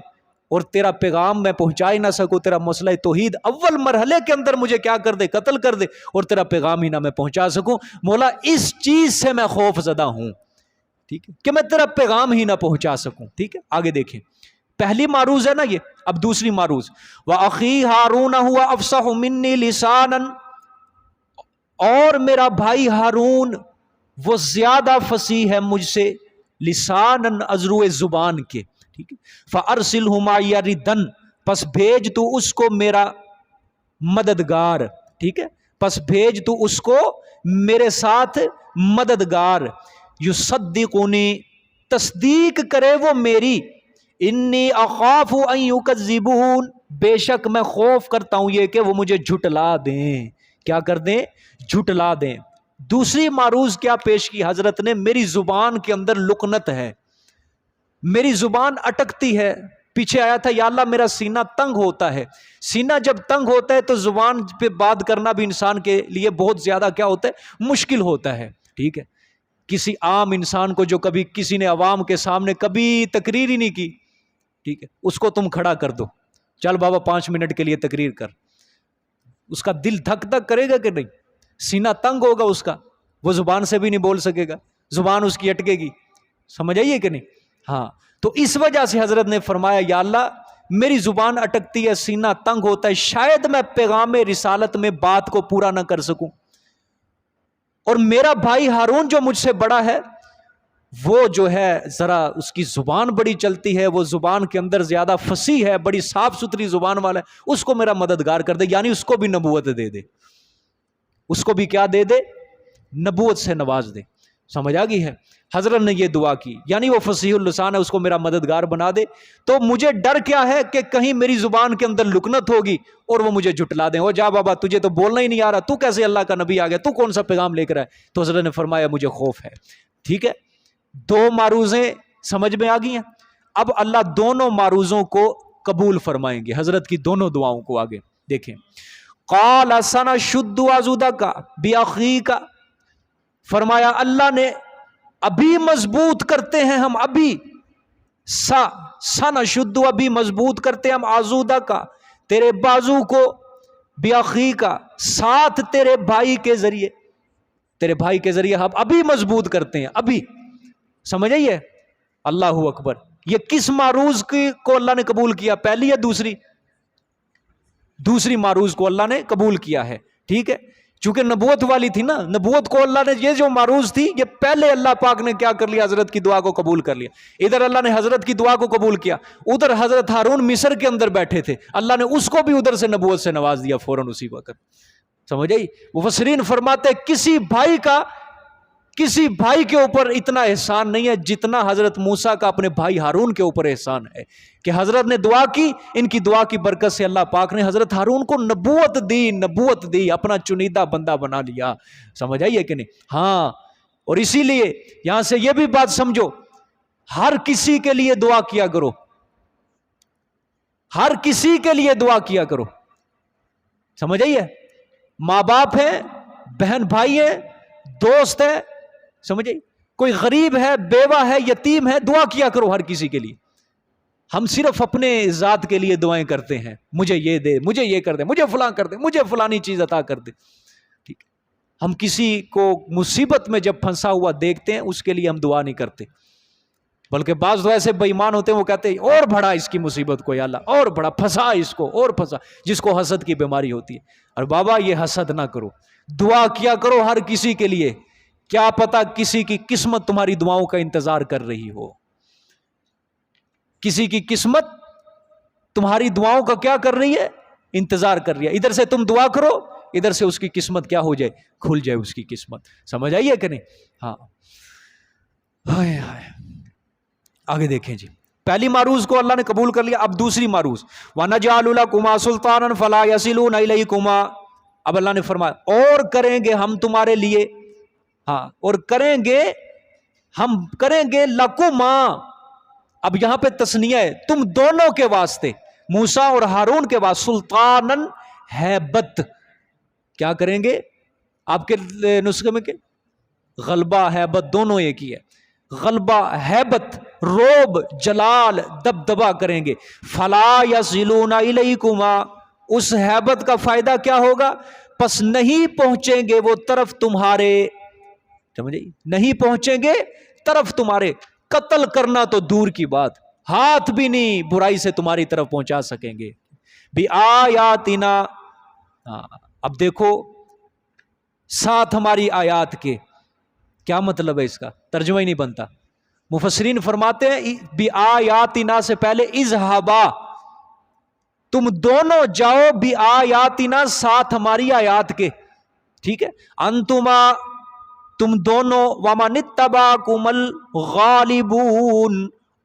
اور تیرا پیغام میں پہنچا ہی نہ سکوں، تیرا مسئلہ توحید اول مرحلے کے اندر مجھے کیا کر دے؟ قتل کر دے، اور تیرا پیغام ہی نہ میں پہنچا سکوں۔ مولا اس چیز سے میں خوف زدہ ہوں، ٹھیک ہے، کہ میں تیرا پیغام ہی نہ پہنچا سکوں۔ ٹھیک ہے، آگے دیکھیں، پہلی معروض ہے نا یہ، اب دوسری معروض، وَأَخِي هَارُونَ هُوَ أَفْصَحُ مِنِّي لِسَانًا، اور میرا بھائی ہارون وہ زیادہ فصیح ہے مجھ سے، لسانً ازرو زبان کے، ٹھیک ہے، فَأَرْسِلْهُ مَعِيَ رِدًا، پس بھیج تو اس کو میرا مددگار، ٹھیک ہے، پس بھیج تو اس کو میرے ساتھ مددگار، یصدقنی، تصدیق کرے وہ میری، انی اخاف ان یکذبون، بے شک میں خوف کرتا ہوں یہ کہ وہ مجھے جھٹلا دیں، کیا کر دیں؟ جھٹلا دیں۔ دوسری معروض کیا پیش کی حضرت نے؟ میری زبان کے اندر لکنت ہے، میری زبان اٹکتی ہے، پیچھے آیا تھا یا اللہ میرا سینہ تنگ ہوتا ہے، سینہ جب تنگ ہوتا ہے تو زبان پہ بات کرنا بھی انسان کے لیے بہت زیادہ کیا ہوتا ہے؟ مشکل ہوتا ہے، ٹھیک ہے۔ کسی عام انسان کو جو کبھی کسی نے عوام کے سامنے کبھی تقریر ہی نہیں کی، ٹھیک ہے، اس کو تم کھڑا کر دو، چل بابا 5 منٹ کے لیے تقریر کر، اس کا دل دھک دھک کرے گا کہ نہیں؟ سینہ تنگ ہوگا اس کا، وہ زبان سے بھی نہیں بول سکے گا، زبان اس کی اٹکے گی، سمجھ آئیے کہ نہیں؟ ہاں، تو اس وجہ سے حضرت نے فرمایا یا اللہ میری زبان اٹکتی ہے، سینہ تنگ ہوتا ہے، شاید میں پیغام رسالت میں بات کو پورا نہ کر سکوں، اور میرا بھائی ہارون جو مجھ سے بڑا ہے وہ جو ہے ذرا اس کی زبان بڑی چلتی ہے، وہ زبان کے اندر زیادہ فصیح ہے، بڑی صاف ستھری زبان والا ہے، اس کو میرا مددگار کر دے، یعنی اس کو بھی نبوت دے دے، اس کو بھی کیا دے دے؟ نبوت سے نواز دے، سمجھ آ گئی ہے؟ حضرت نے یہ دعا کی، یعنی وہ فصیح اللسان ہے، اس کو میرا مددگار بنا دے، تو مجھے ڈر کیا ہے کہ کہیں میری زبان کے اندر لکنت ہوگی اور وہ مجھے جھٹلا دیں، او جا بابا تجھے تو بولنا ہی نہیں آ رہا، تو کیسے اللہ کا نبی آ گیا، تو کون سا پیغام لے کر آئے؟ تو حضرت نے فرمایا مجھے خوف ہے۔ ٹھیک ہے، 2 معروضیں سمجھ میں آ گئی ہیں، اب اللہ دونوں معروضوں کو قبول فرمائیں گے، حضرت کی دونوں دعاؤں کو آگے دیکھیں۔ قال سنشد عضدک باخیک، فرمایا اللہ نے ابھی مضبوط کرتے ہیں ہم، ابھی سنشد، ابھی مضبوط کرتے ہیں ہم، عضدک تیرے بازو کو، باخیک ساتھ تیرے بھائی کے ذریعے، تیرے بھائی کے ذریعے ہم ابھی مضبوط کرتے ہیں، ابھی، سمجھ آئیے؟ اللہ اکبر۔ یہ کس معروض کو اللہ نے قبول کیا؟ پہلی یا دوسری؟ دوسری معروض کو اللہ نے قبول کیا ہے، ٹھیک ہے، چونکہ نبوت والی تھی نا، نبوت کو اللہ نے، یہ جو معروض تھی یہ پہلے اللہ پاک نے کیا کر لیا؟ حضرت کی دعا کو قبول کر لیا، ادھر اللہ نے حضرت کی دعا کو قبول کیا، ادھر حضرت ہارون مصر کے اندر بیٹھے تھے، اللہ نے اس کو بھی ادھر سے نبوت سے نواز دیا فوراً اسی وقت، سمجھ آئی؟ مفسرین فرماتے ہیں کسی بھائی کے اوپر اتنا احسان نہیں ہے جتنا حضرت موسیٰ کا اپنے بھائی ہارون کے اوپر احسان ہے، کہ حضرت نے دعا کی، ان کی دعا کی برکت سے اللہ پاک نے حضرت ہارون کو نبوت دی، اپنا چنیدہ بندہ بنا لیا، سمجھ آئیے کہ نہیں؟ ہاں، اور اسی لیے یہاں سے یہ بھی بات سمجھو، ہر کسی کے لیے دعا کیا کرو، ہر کسی کے لیے دعا کیا کرو، سمجھ آئیے؟ ماں باپ ہیں، بہن بھائی ہیں، دوست ہے، سمجھے، کوئی غریب ہے، بیوہ ہے، یتیم ہے، دعا کیا کرو ہر کسی کے لیے۔ ہم صرف اپنے ذات کے لیے دعائیں کرتے ہیں، مجھے یہ دے، مجھے یہ کر دے، مجھے فلاں کر دے، مجھے فلانی چیز عطا کر دے، ٹھیک ہے؟ ہم کسی کو مصیبت میں جب پھنسا ہوا دیکھتے ہیں اس کے لیے ہم دعا نہیں کرتے، بلکہ بعض تو ایسے بے ایمان ہوتے ہیں، وہ کہتے ہیں اور بڑھا اس کی مصیبت کو یا اللہ، اور بڑھا، پھنسا اس کو، اور پھنسا، جس کو حسد کی بیماری ہوتی ہے۔ اور بابا یہ حسد نہ کرو، دعا کیا کرو ہر کسی کے لیے، کیا پتا کسی کی قسمت تمہاری دعاؤں کا انتظار کر رہی ہو، کسی کی قسمت تمہاری دعاؤں کا کیا کر رہی ہے؟ انتظار کر رہی ہے، ادھر سے تم دعا کرو، ادھر سے اس کی قسمت کیا ہو جائے؟ کھل جائے اس کی قسمت، سمجھ آئیے کہ نہیں؟ ہاں، ہائے ہائے، آگے دیکھیں جی، پہلی معروض کو اللہ نے قبول کر لیا، اب دوسری معروض، وَنَجْعَلُ لَكُمَا سُلْطَانًا فَلَا يَصِلُونَ إِلَيْكُمَا، اب اللہ نے فرمایا اور کریں گے ہم تمہارے لیے، ہاں، اور کریں گے لَكُمَا، اب یہاں پہ تثنیہ ہے، تم دونوں کے واسطے، موسیٰ اور ہارون کے واسطے، سلطانن ہیبت، کیا کریں گے؟ آپ کے نسخے میں کہ غلبہ ہیبت دونوں ایک ہی ہے، غلبہ ہیبت، روب، جلال، دبدبا کریں گے، فلا یصلون الیکما، اس ہیبت کا فائدہ کیا ہوگا؟ پس نہیں پہنچیں گے وہ طرف تمہارے، سمجھے، نہیں پہنچیں گے طرف تمہارے، قتل کرنا تو دور کی بات، ہاتھ بھی نہیں برائی سے تمہاری طرف پہنچا سکیں گے، بِآیاتنا، اب دیکھو ساتھ ہماری آیات کے، کیا مطلب ہے اس کا؟ ترجمہ ہی نہیں بنتا، مفسرین فرماتے ہیں بِآیاتنا سے پہلے اذهبا، تم دونوں جاؤ، بِآیاتنا ساتھ ہماری آیات کے، ٹھیک ہے، انتما تم دونوں، وَمَنِ اتَّبَعَكُمُ الْغَالِبُونَ،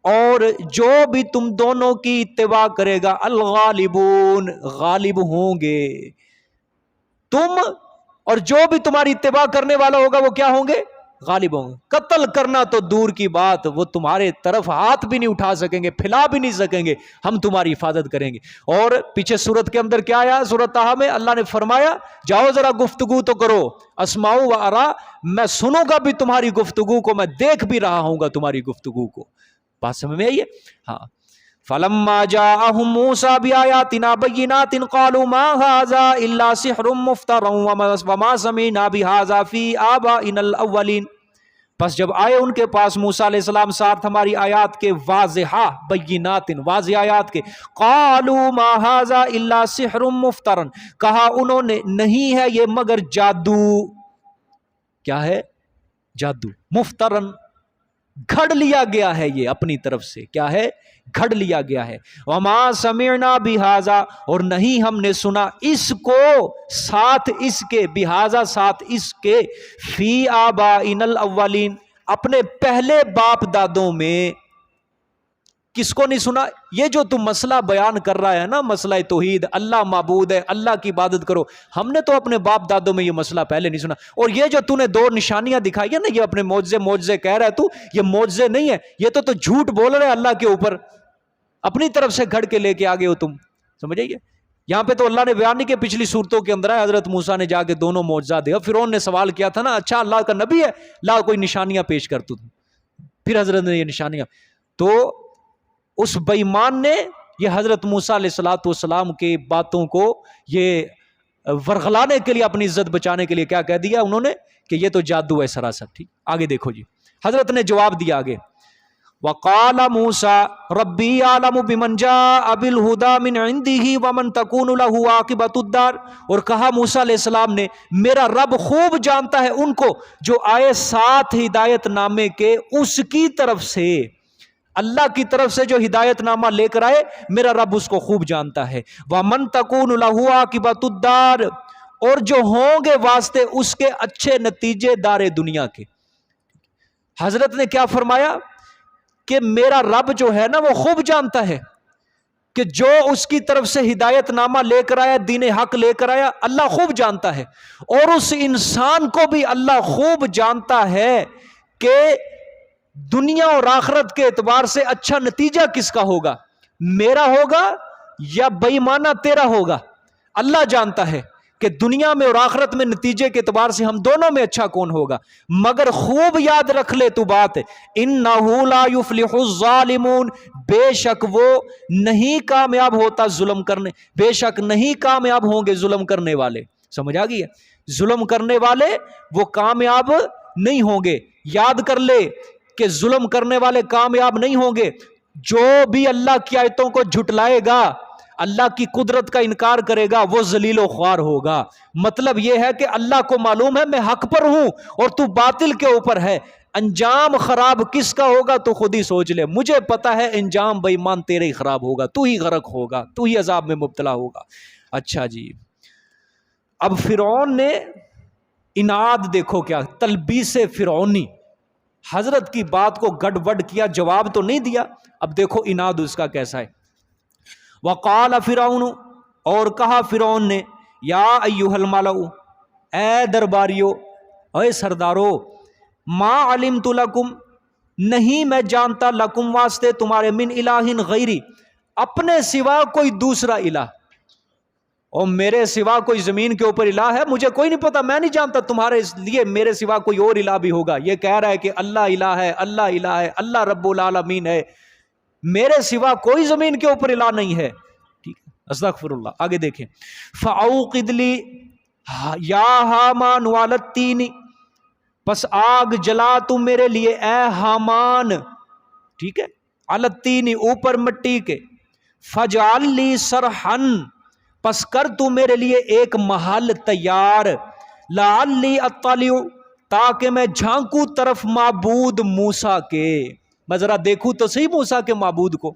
اور جو بھی تم دونوں کی اتباع کرے گا، الغالبون، غالب ہوں گے، تم اور جو بھی تمہاری اتباع کرنے والا ہوگا وہ کیا ہوں گے؟ غالب ہوں گے، قتل کرنا تو دور کی بات، وہ تمہارے طرف ہاتھ بھی نہیں اٹھا سکیں گے، پھیلا بھی نہیں سکیں گے، ہم تمہاری حفاظت کریں گے۔ اور پیچھے سورت کے اندر کیا آیا؟ سورت طٰہٰ میں اللہ نے فرمایا جاؤ ذرا گفتگو تو کرو، اسمعوا و ارا، میں سنوں گا بھی تمہاری گفتگو کو، میں دیکھ بھی رہا ہوں گا تمہاری گفتگو کو، بات سمجھ میں آئی ہے؟ ہاں، فلما جاءهم موسى بآياتنا بينات قالوا ما هذا إلا سحر مفترى وما سمعنا بهذا في آبائنا الأولين. پس جب آئے ان کے پاس موسیٰ علیہ السلام ساتھ ہماری آیات کے واضحہ بینات واضح آیات کے، قالوا ما هذا الا سحر مفترن، کہا انہوں نے نہیں ہے یہ مگر جادو. کیا ہے؟ جادو. مفترن گھڑ لیا گیا ہے، یہ اپنی طرف سے کیا ہے؟ گھڑ لیا گیا ہے. وما سمعنا بہذا، اور نہیں ہم نے سنا اس کو ساتھ اس کے، بہذا ساتھ اس کے، فی آبائنا الاولین اپنے پہلے باپ دادوں میں. کس کو نہیں سنا؟ یہ جو تم مسئلہ بیان کر رہا ہے نا، مسئلہ توحید، اللہ معبود ہے، اللہ کی عبادت کرو، ہم نے تو اپنے باپ دادوں میں یہ مسئلہ پہلے نہیں سنا. اور یہ جو تو نے دو نشانیاں دکھائی ہے نا، یہ اپنے معجزے کہہ رہا ہے تو، یہ معجزے نہیں ہے، یہ تو جھوٹ بول رہے اللہ کے اوپر، اپنی طرف سے گھڑ کے لے کے آگے ہو تم. سمجھ آئیے؟ یہاں پہ تو اللہ نے بیان نہیں کہ پچھلی صورتوں کے اندر ہے حضرت موسیٰ نے جا کے دونوں معجزہ دیا. فرعون نے سوال کیا تھا نا، اچھا اللہ کا نبی ہے، لا کوئی نشانیاں پیش کر تو. پھر حضرت نے یہ نشانیاں، تو اس بے ایمان نے یہ حضرت موسیٰ علیہ السلام کے باتوں کو یہ ورغلانے کے لیے، اپنی عزت بچانے کے لیے کیا کہہ دیا انہوں نے کہ یہ تو جادو ہے سراسر. ٹھیک، آگے دیکھو جی، حضرت نے جواب دیا آگے، وقال موسیٰ ربی اعلم بمن جاء بالہدی من عنده ومن تکون له عاقبۃ الدار. اور کہا موسیٰ علیہ السلام نے میرا رب خوب جانتا ہے ان کو جو آئے ساتھ ہدایت نامے کے اس کی طرف سے، اللہ کی طرف سے جو ہدایت نامہ لے کر آئے میرا رب اس کو خوب جانتا ہے. ومن تکون له عاقبۃ الدار، اور جو ہوں گے واسطے اس کے اچھے نتیجے دار دنیا کے. حضرت نے کیا فرمایا کہ میرا رب جو ہے نا وہ خوب جانتا ہے کہ جو اس کی طرف سے ہدایت نامہ لے کر آیا، دین حق لے کر آیا، اللہ خوب جانتا ہے. اور اس انسان کو بھی اللہ خوب جانتا ہے کہ دنیا اور آخرت کے اعتبار سے اچھا نتیجہ کس کا ہوگا، میرا ہوگا یا بے ایمانہ تیرا ہوگا. اللہ جانتا ہے کہ دنیا میں اور آخرت میں نتیجے کے اعتبار سے ہم دونوں میں اچھا کون ہوگا. مگر خوب یاد رکھ لے تو بات، اِنَّهُ لَا يُفْلِحُ الظَّالِمُونَ، بے شک وہ نہیں کامیاب ہوتا ظلم کرنے، بے شک نہیں کامیاب ہوں گے ظلم کرنے والے. سمجھ آ گئی ہے؟ ظلم کرنے والے وہ کامیاب نہیں ہوں گے. یاد کر لے کہ ظلم کرنے والے کامیاب نہیں ہوں گے. جو بھی اللہ کی آیتوں کو جھٹلائے گا، اللہ کی قدرت کا انکار کرے گا، وہ ذلیل و خوار ہوگا. مطلب یہ ہے کہ اللہ کو معلوم ہے میں حق پر ہوں اور تو باطل کے اوپر ہے. انجام خراب کس کا ہوگا تو خود ہی سوچ لے. مجھے پتا ہے انجام بے ایمان تیرے ہی خراب ہوگا، تو ہی غرق ہوگا، تو ہی عذاب میں مبتلا ہوگا. اچھا جی، اب فرعون نے اناد دیکھو کیا، تلبیس فرعونی، حضرت کی بات کو گڑ بڑ کیا، جواب تو نہیں دیا. اب دیکھو اناد اس کا کیسا ہے. وقال فرعون، اور کہا فرعون نے، یا ایھا الملأ، اے درباریو، اے سردارو، ما علمت لکم، نہیں میں جانتا، لکم واسطے تمہارے، من الہ غیری، اپنے سوا کوئی دوسرا الہ، اور میرے سوا کوئی زمین کے اوپر الہ ہے مجھے کوئی نہیں پتا، میں نہیں جانتا تمہارے لیے میرے سوا کوئی اور الہ بھی ہوگا. یہ کہہ رہا ہے کہ اللہ الہ ہے، اللہ الہ ہے، اللہ رب العالمین ہے، میرے سوا کوئی زمین کے اوپر الہ نہیں ہے. ٹھیک ہے، استغفر اللہ. آگے دیکھیں، فاوقد لی یا حامان علی الطین، پس آگ جلا تم میرے لیے اے حامان، ٹھیک ہے، علی الطین، اوپر مٹی کے، فجعل لی صرحا، پس کر تو میرے لیے ایک محل تیار، لعلی اطلع، تاکہ میں جھانکوں طرف معبود موسیٰ کے، میں ذرا دیکھوں تو صحیح موسیٰ کے معبود کو.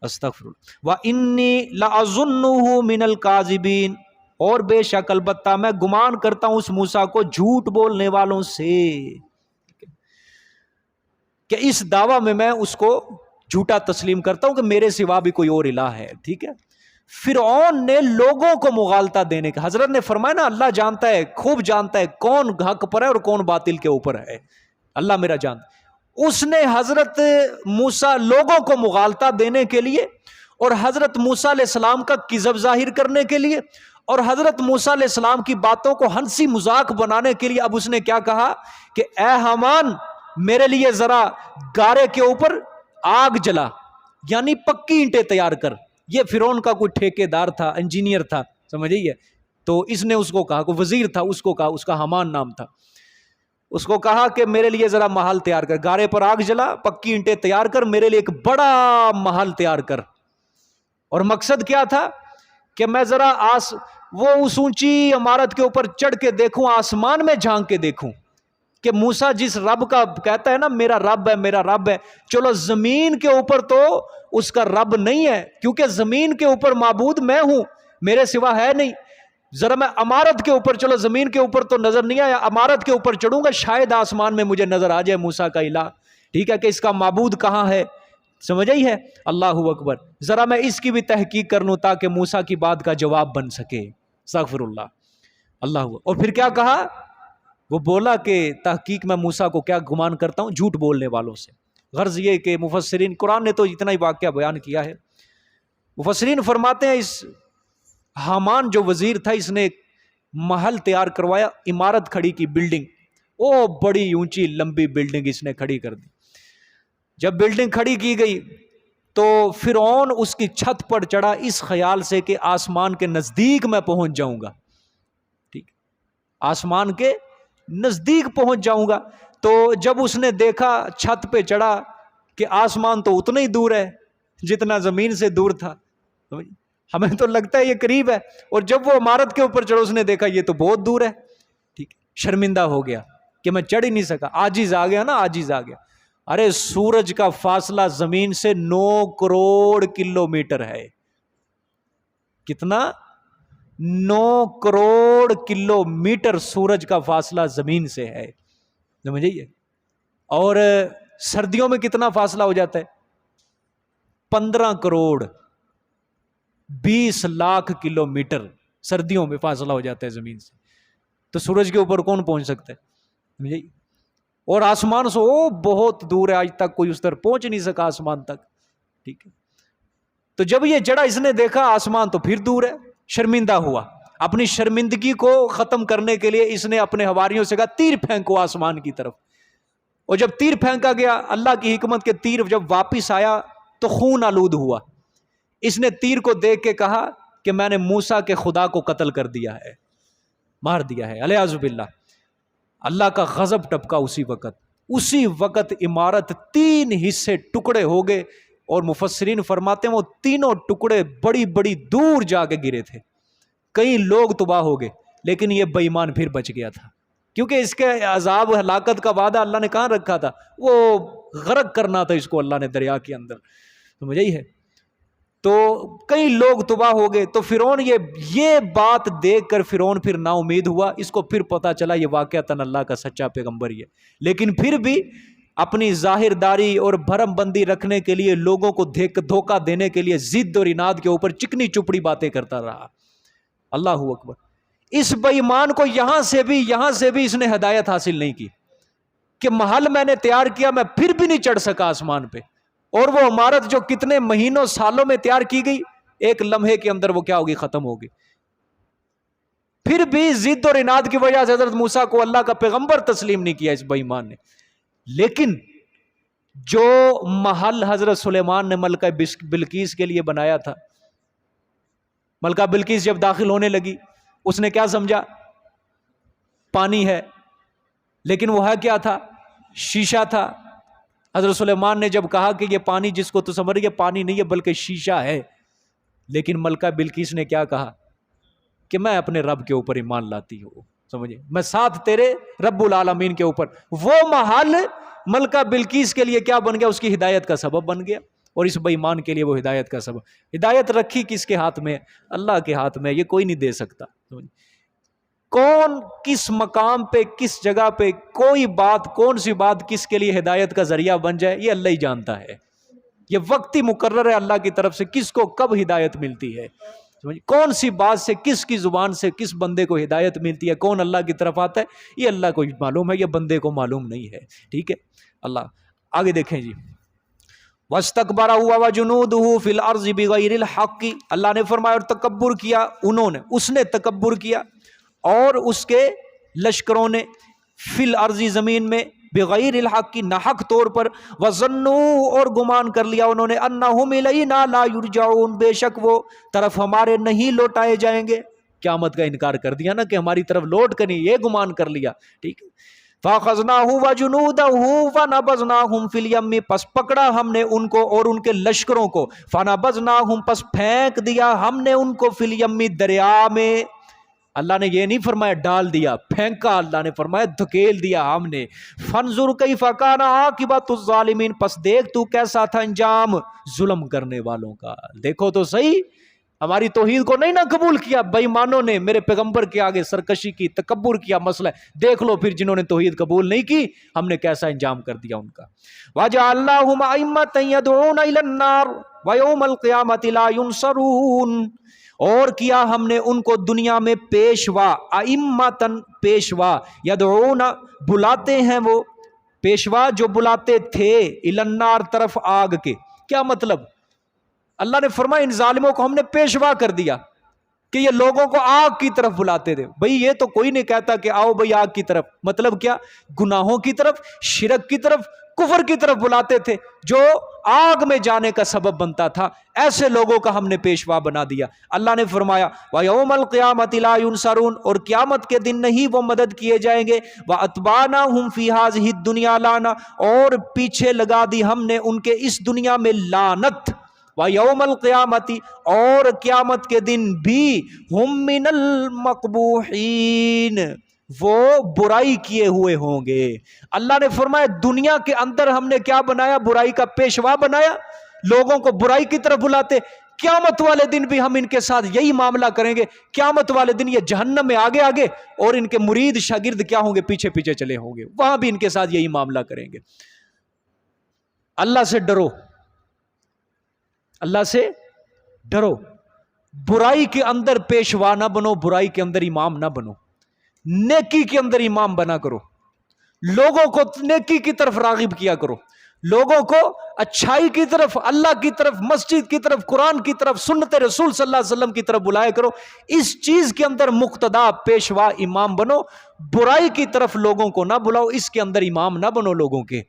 استغفر اللہ. وَإِنِّي لَأَظُنُّهُ مِنَ الْكَاذِبِينَ، اور بے شک البتہ میں گمان کرتا ہوں اس موسیٰ کو جھوٹ بولنے والوں سے، کہ اس دعویٰ میں اس کو جھوٹا تسلیم کرتا ہوں کہ میرے سوا بھی کوئی اور الہ ہے. ٹھیک ہے، فرعون نے لوگوں کو مغالطہ دینے کا، حضرت نے فرمایا نا اللہ جانتا ہے، خوب جانتا ہے کون حق پر ہے اور کون باطل کے اوپر ہے، اللہ میرا جانتا. اس نے حضرت موسیٰ لوگوں کو مغالطہ دینے کے لیے اور حضرت موسیٰ علیہ السلام کا کذب ظاہر کرنے کے لیے اور حضرت موسیٰ علیہ السلام کی باتوں کو ہنسی مذاق بنانے کے لیے اب اس نے کیا کہا کہ اے حامان، میرے لیے ذرا گارے کے اوپر آگ جلا یعنی پکی اینٹیں تیار کر. یہ فرعون کا کوئی ٹھیکیدار تھا, انجینئر تھا, سمجھ رہی ہے. تو اس نے اس کو کہا, کوئی وزیر تھا, اس کو کہا, اس کا حامان نام تھا, اس کو کہا کہ میرے لیے ذرا محل تیار کر, گارے پر آگ جلا, پکی اینٹیں تیار کر, میرے لیے ایک بڑا محل تیار کر. اور مقصد کیا تھا کہ میں ذرا وہ اس اونچی عمارت کے اوپر چڑھ کے دیکھوں, آسمان میں جھانک کے دیکھوں کہ موسیٰ جس رب کا کہتا ہے نا میرا رب ہے میرا رب ہے, چلو زمین کے اوپر تو اس کا رب نہیں ہے, کیونکہ زمین کے اوپر معبود میں ہوں, میرے سوا ہے نہیں. ذرا میں عمارت کے اوپر, چلو زمین کے اوپر تو نظر نہیں آیا, عمارت کے اوپر چڑھوں گا, شاید آسمان میں مجھے نظر آ جائے موسیٰ کا الہ, ٹھیک ہے, کہ اس کا معبود کہاں ہے. سمجھ آئی ہے؟ اللہ اکبر. ذرا میں اس کی بھی تحقیق کر لوں تاکہ موسیٰ کی بات کا جواب بن سکے. استغفر اللہ. اللہ. اور پھر کیا کہا, وہ بولا کہ تحقیق میں موسیٰ کو کیا گمان کرتا ہوں, جھوٹ بولنے والوں سے. غرض یہ کہ مفسرین, قرآن نے تو اتنا ہی واقعہ بیان کیا ہے, مفسرین فرماتے ہیں اس حامان جو وزیر تھا, اس نے ایک محل تیار کروایا, عمارت کھڑی کی, بلڈنگ, او بڑی اونچی لمبی بلڈنگ اس نے کھڑی کر دی. جب بلڈنگ کھڑی کی گئی تو فرعون اس کی چھت پر چڑھا اس خیال سے کہ آسمان کے نزدیک میں پہنچ جاؤں گا, ٹھیک, آسمان کے نزدیک پہنچ جاؤں گا. تو جب اس نے دیکھا چھت پہ چڑھا کہ آسمان تو اتنا ہی دور ہے جتنا زمین سے دور تھا, ہمیں تو لگتا ہے یہ قریب ہے, اور جب وہ عمارت کے اوپر چڑھا اس نے دیکھا یہ تو بہت دور ہے, ٹھیک, شرمندہ ہو گیا کہ میں چڑھ ہی نہیں سکا, عاجز آ گیا نا, عاجز آ گیا. ارے سورج کا فاصلہ زمین سے 9 کروڑ کلومیٹر ہے. کتنا؟ 9 کروڑ کلومیٹر سورج کا فاصلہ زمین سے ہے, سمجھئے. اور سردیوں میں کتنا فاصلہ ہو جاتا ہے؟ 15 کروڑ 20 لاکھ کلومیٹر سردیوں میں فاصلہ ہو جاتا ہے زمین سے. تو سورج کے اوپر کون پہنچ سکتا ہے, سمجھئے. اور آسمان سے بہت دور ہے, آج تک کوئی اس طرح پہنچ نہیں سکا آسمان تک, ٹھیک ہے. تو جب یہ چڑھا اس نے دیکھا آسمان تو پھر دور ہے, شرمندہ ہوا. اپنی شرمندگی کو ختم کرنے کے لیے اس نے اپنے حواریوں سے کہا تیر پھینکو آسمان کی طرف. اور جب تیر پھینکا گیا, اللہ کی حکمت کے تیر جب واپس آیا تو خون آلود ہوا. اس نے تیر کو دیکھ کے کہا کہ میں نے موسیٰ کے خدا کو قتل کر دیا ہے, مار دیا ہے, الیاذ باللہ. اللہ کا غضب ٹپکا اسی وقت عمارت 3 حصے ٹکڑے ہو گئے, اور مفسرین فرماتے ہیں وہ تینوں ٹکڑے بڑی بڑی دور جا کے گرے تھے. کئی لوگ تباہ ہو گئے, لیکن یہ بے ایمان پھر بچ گیا تھا, کیونکہ اس کے عذاب ہلاکت کا وعدہ اللہ نے کہاں رکھا تھا, وہ غرق کرنا تھا اس کو اللہ نے دریا کے اندر, سمجھ ہی ہے. تو کئی لوگ تباہ ہو گئے. تو فرعون یہ بات دیکھ کر فرعون پھر نا امید ہوا. اس کو پھر پتا چلا یہ واقعتاً اللہ کا سچا پیغمبر ہی ہے, لیکن پھر بھی اپنی ظاہر داری اور بھرم بندی رکھنے کے لیے, لوگوں کو دھوکہ دینے کے لیے ضد اور اناد کے اوپر چکنی چپڑی باتیں کرتا رہا. اللہ اکبر. اس بے ایمان کو یہاں سے بھی اس نے ہدایت حاصل نہیں کی کہ محل میں نے تیار کیا, میں پھر بھی نہیں چڑھ سکا آسمان پہ. اور وہ عمارت جو کتنے مہینوں سالوں میں تیار کی گئی, ایک لمحے کے اندر وہ کیا ہوگی, ختم ہوگی. پھر بھی ضد اور اناد کی وجہ سے حضرت موسیٰ کو اللہ کا پیغمبر تسلیم نہیں کیا اس بے ایمان نے. لیکن جو محل حضرت سلیمان نے ملکہ بلقیس کے لیے بنایا تھا, ملکہ بلقیس جب داخل ہونے لگی اس نے کیا سمجھا, پانی ہے, لیکن وہ ہے کیا تھا, شیشہ تھا. حضرت سلیمان نے جب کہا کہ یہ پانی جس کو تو سمجھ رہی ہے پانی نہیں ہے بلکہ شیشہ ہے, لیکن ملکہ بلقیس نے کیا کہا کہ میں اپنے رب کے اوپر ایمان لاتی ہوں, سمجھے, میں ساتھ تیرے رب العالمین کے اوپر. وہ محل ملکہ بلقیس کے لیے کیا بن گیا, اس کی ہدایت کا سبب بن گیا, اور اس بے ایمان کے لیے وہ ہدایت کا سبب. ہدایت رکھی کس کے ہاتھ میں, اللہ کے ہاتھ میں, یہ کوئی نہیں دے سکتا. کون کس مقام پہ کس جگہ پہ کوئی بات کون سی بات کس کے لیے ہدایت کا ذریعہ بن جائے, یہ اللہ ہی جانتا ہے. یہ وقتی مقرر ہے اللہ کی طرف سے کس کو کب ہدایت ملتی ہے. کون سی بات سے کس کی زبان سے کس بندے کو ہدایت ملتی ہے, کون اللہ کی طرف آتا ہے, یہ اللہ کو معلوم ہے, یہ بندے کو معلوم نہیں ہے. ٹھیک ہے. اللہ آگے دیکھیں جی. وَاسْتَكْبَرَ هُوَ وَجُنُودُهُ فِي الْأَرْضِ بِغَيْرِ الْحَقِّ. اللہ نے فرمایا اور تکبر کیا انہوں نے, اس نے تکبر کیا اور اس کے لشکروں نے, فی الارض زمین میں, بغیر الحق کی ناحق طور پر، وظنوا اور گمان کر لیا انہوں نے، انہم الینا لا یرجعون بے شک وہ طرف ہمارے نہیں لوٹائے جائیں گے، قیامت کا انکار کر دیا نا کہ ہماری طرف لوٹ کر نہیں، یہ گمان کر لیا، ٹھیک ہے۔ فَأَخَذْنَاهُ وَجُنُودَهُ فَنَبَذْنَاهُمْ فِي الْيَمِّ پس پکڑا ہم نے ان کو اور ان کے لشکروں کو، فَنَبَذْنَاهُمْ پس پھینک دیا ہم نے ان کو، فِي الْيَمِّ دریا میں۔ اللہ نے یہ نہیں فرمایا ڈال دیا، پھینکا، اللہ نے فرمایا دھکیل دیا ہم نے۔ فَانظُرْ كَيْفَ كَانَ عَاقِبَةُ الظَّالِمِينَ پس دیکھ تو کیسا تھا انجام ظلم کرنے والوں کا۔ دیکھو تو صحیح، ہماری توحید کو نہیں نہ قبول کیا بے ایمانوں نے، میرے پیغمبر کے آگے سرکشی کی، تکبر کیا، مسئلہ دیکھ لو پھر جنہوں نے توحید قبول نہیں کی ہم نے کیسا انجام کر دیا ان کا۔ وَجَعَلْنَاهُمْ أَئِمَّةً يَدْعُونَ إِلَى النَّارِ وَيَوْمَ الْقِيَامَةِ لَا يُنصَرُونَ اور کیا ہم نے ان کو دنیا میں پیشوا، ائمتن پیشوا، یدعون بلاتے ہیں وہ، پیشوا جو بلاتے تھے، الی النار طرف آگ کے۔ کیا مطلب؟ اللہ نے فرمایا ان ظالموں کو ہم نے پیشوا کر دیا کہ یہ لوگوں کو آگ کی طرف بلاتے تھے۔ بھئی یہ تو کوئی نہیں کہتا کہ آؤ بھئی آگ کی طرف، مطلب کیا؟ گناہوں کی طرف، شرک کی طرف، کفر کی طرف بلاتے تھے جو آگ میں جانے کا سبب بنتا تھا، ایسے لوگوں کا ہم نے پیشوا بنا دیا۔ اللہ نے فرمایا وَيَوْمَ الْقِيَامَةِ لَا يُنصَرُونَ اور قیامت کے دن نہیں وہ مدد کیے جائیں گے، وَأَتْبَعْنَاهُمْ فِي هَذِهِ الدُّنْيَا لَعْنَةً اور پیچھے لگا دی ہم نے ان کے اس دنیا میں لعنت، وَيَوْمَ الْقِيَامَةِ اور قیامت کے دن بھی هُمْ مِنَ الْمَقْبُوحِينَ وہ برائی کیے ہوئے ہوں گے۔ اللہ نے فرمایا دنیا کے اندر ہم نے کیا بنایا؟ برائی کا پیشوا بنایا، لوگوں کو برائی کی طرف بلاتے۔ قیامت والے دن بھی ہم ان کے ساتھ یہی معاملہ کریں گے، قیامت والے دن یہ جہنم میں آگے آگے اور ان کے مرید شاگرد کیا ہوں گے؟ پیچھے پیچھے چلے ہوں گے، وہاں بھی ان کے ساتھ یہی معاملہ کریں گے۔ اللہ سے ڈرو، اللہ سے ڈرو، برائی کے اندر پیشوا نہ بنو، برائی کے اندر امام نہ بنو، نیکی کے اندر امام بنا کرو، لوگوں کو نیکی کی طرف راغب کیا کرو، لوگوں کو اچھائی کی طرف، اللہ کی طرف، مسجد کی طرف، قرآن کی طرف، سنت رسول صلی اللہ علیہ وسلم کی طرف بلایا کرو۔ اس چیز کے اندر مقتدا، پیشوا، امام بنو، برائی کی طرف لوگوں کو نہ بلاؤ، اس کے اندر امام نہ بنو لوگوں کے،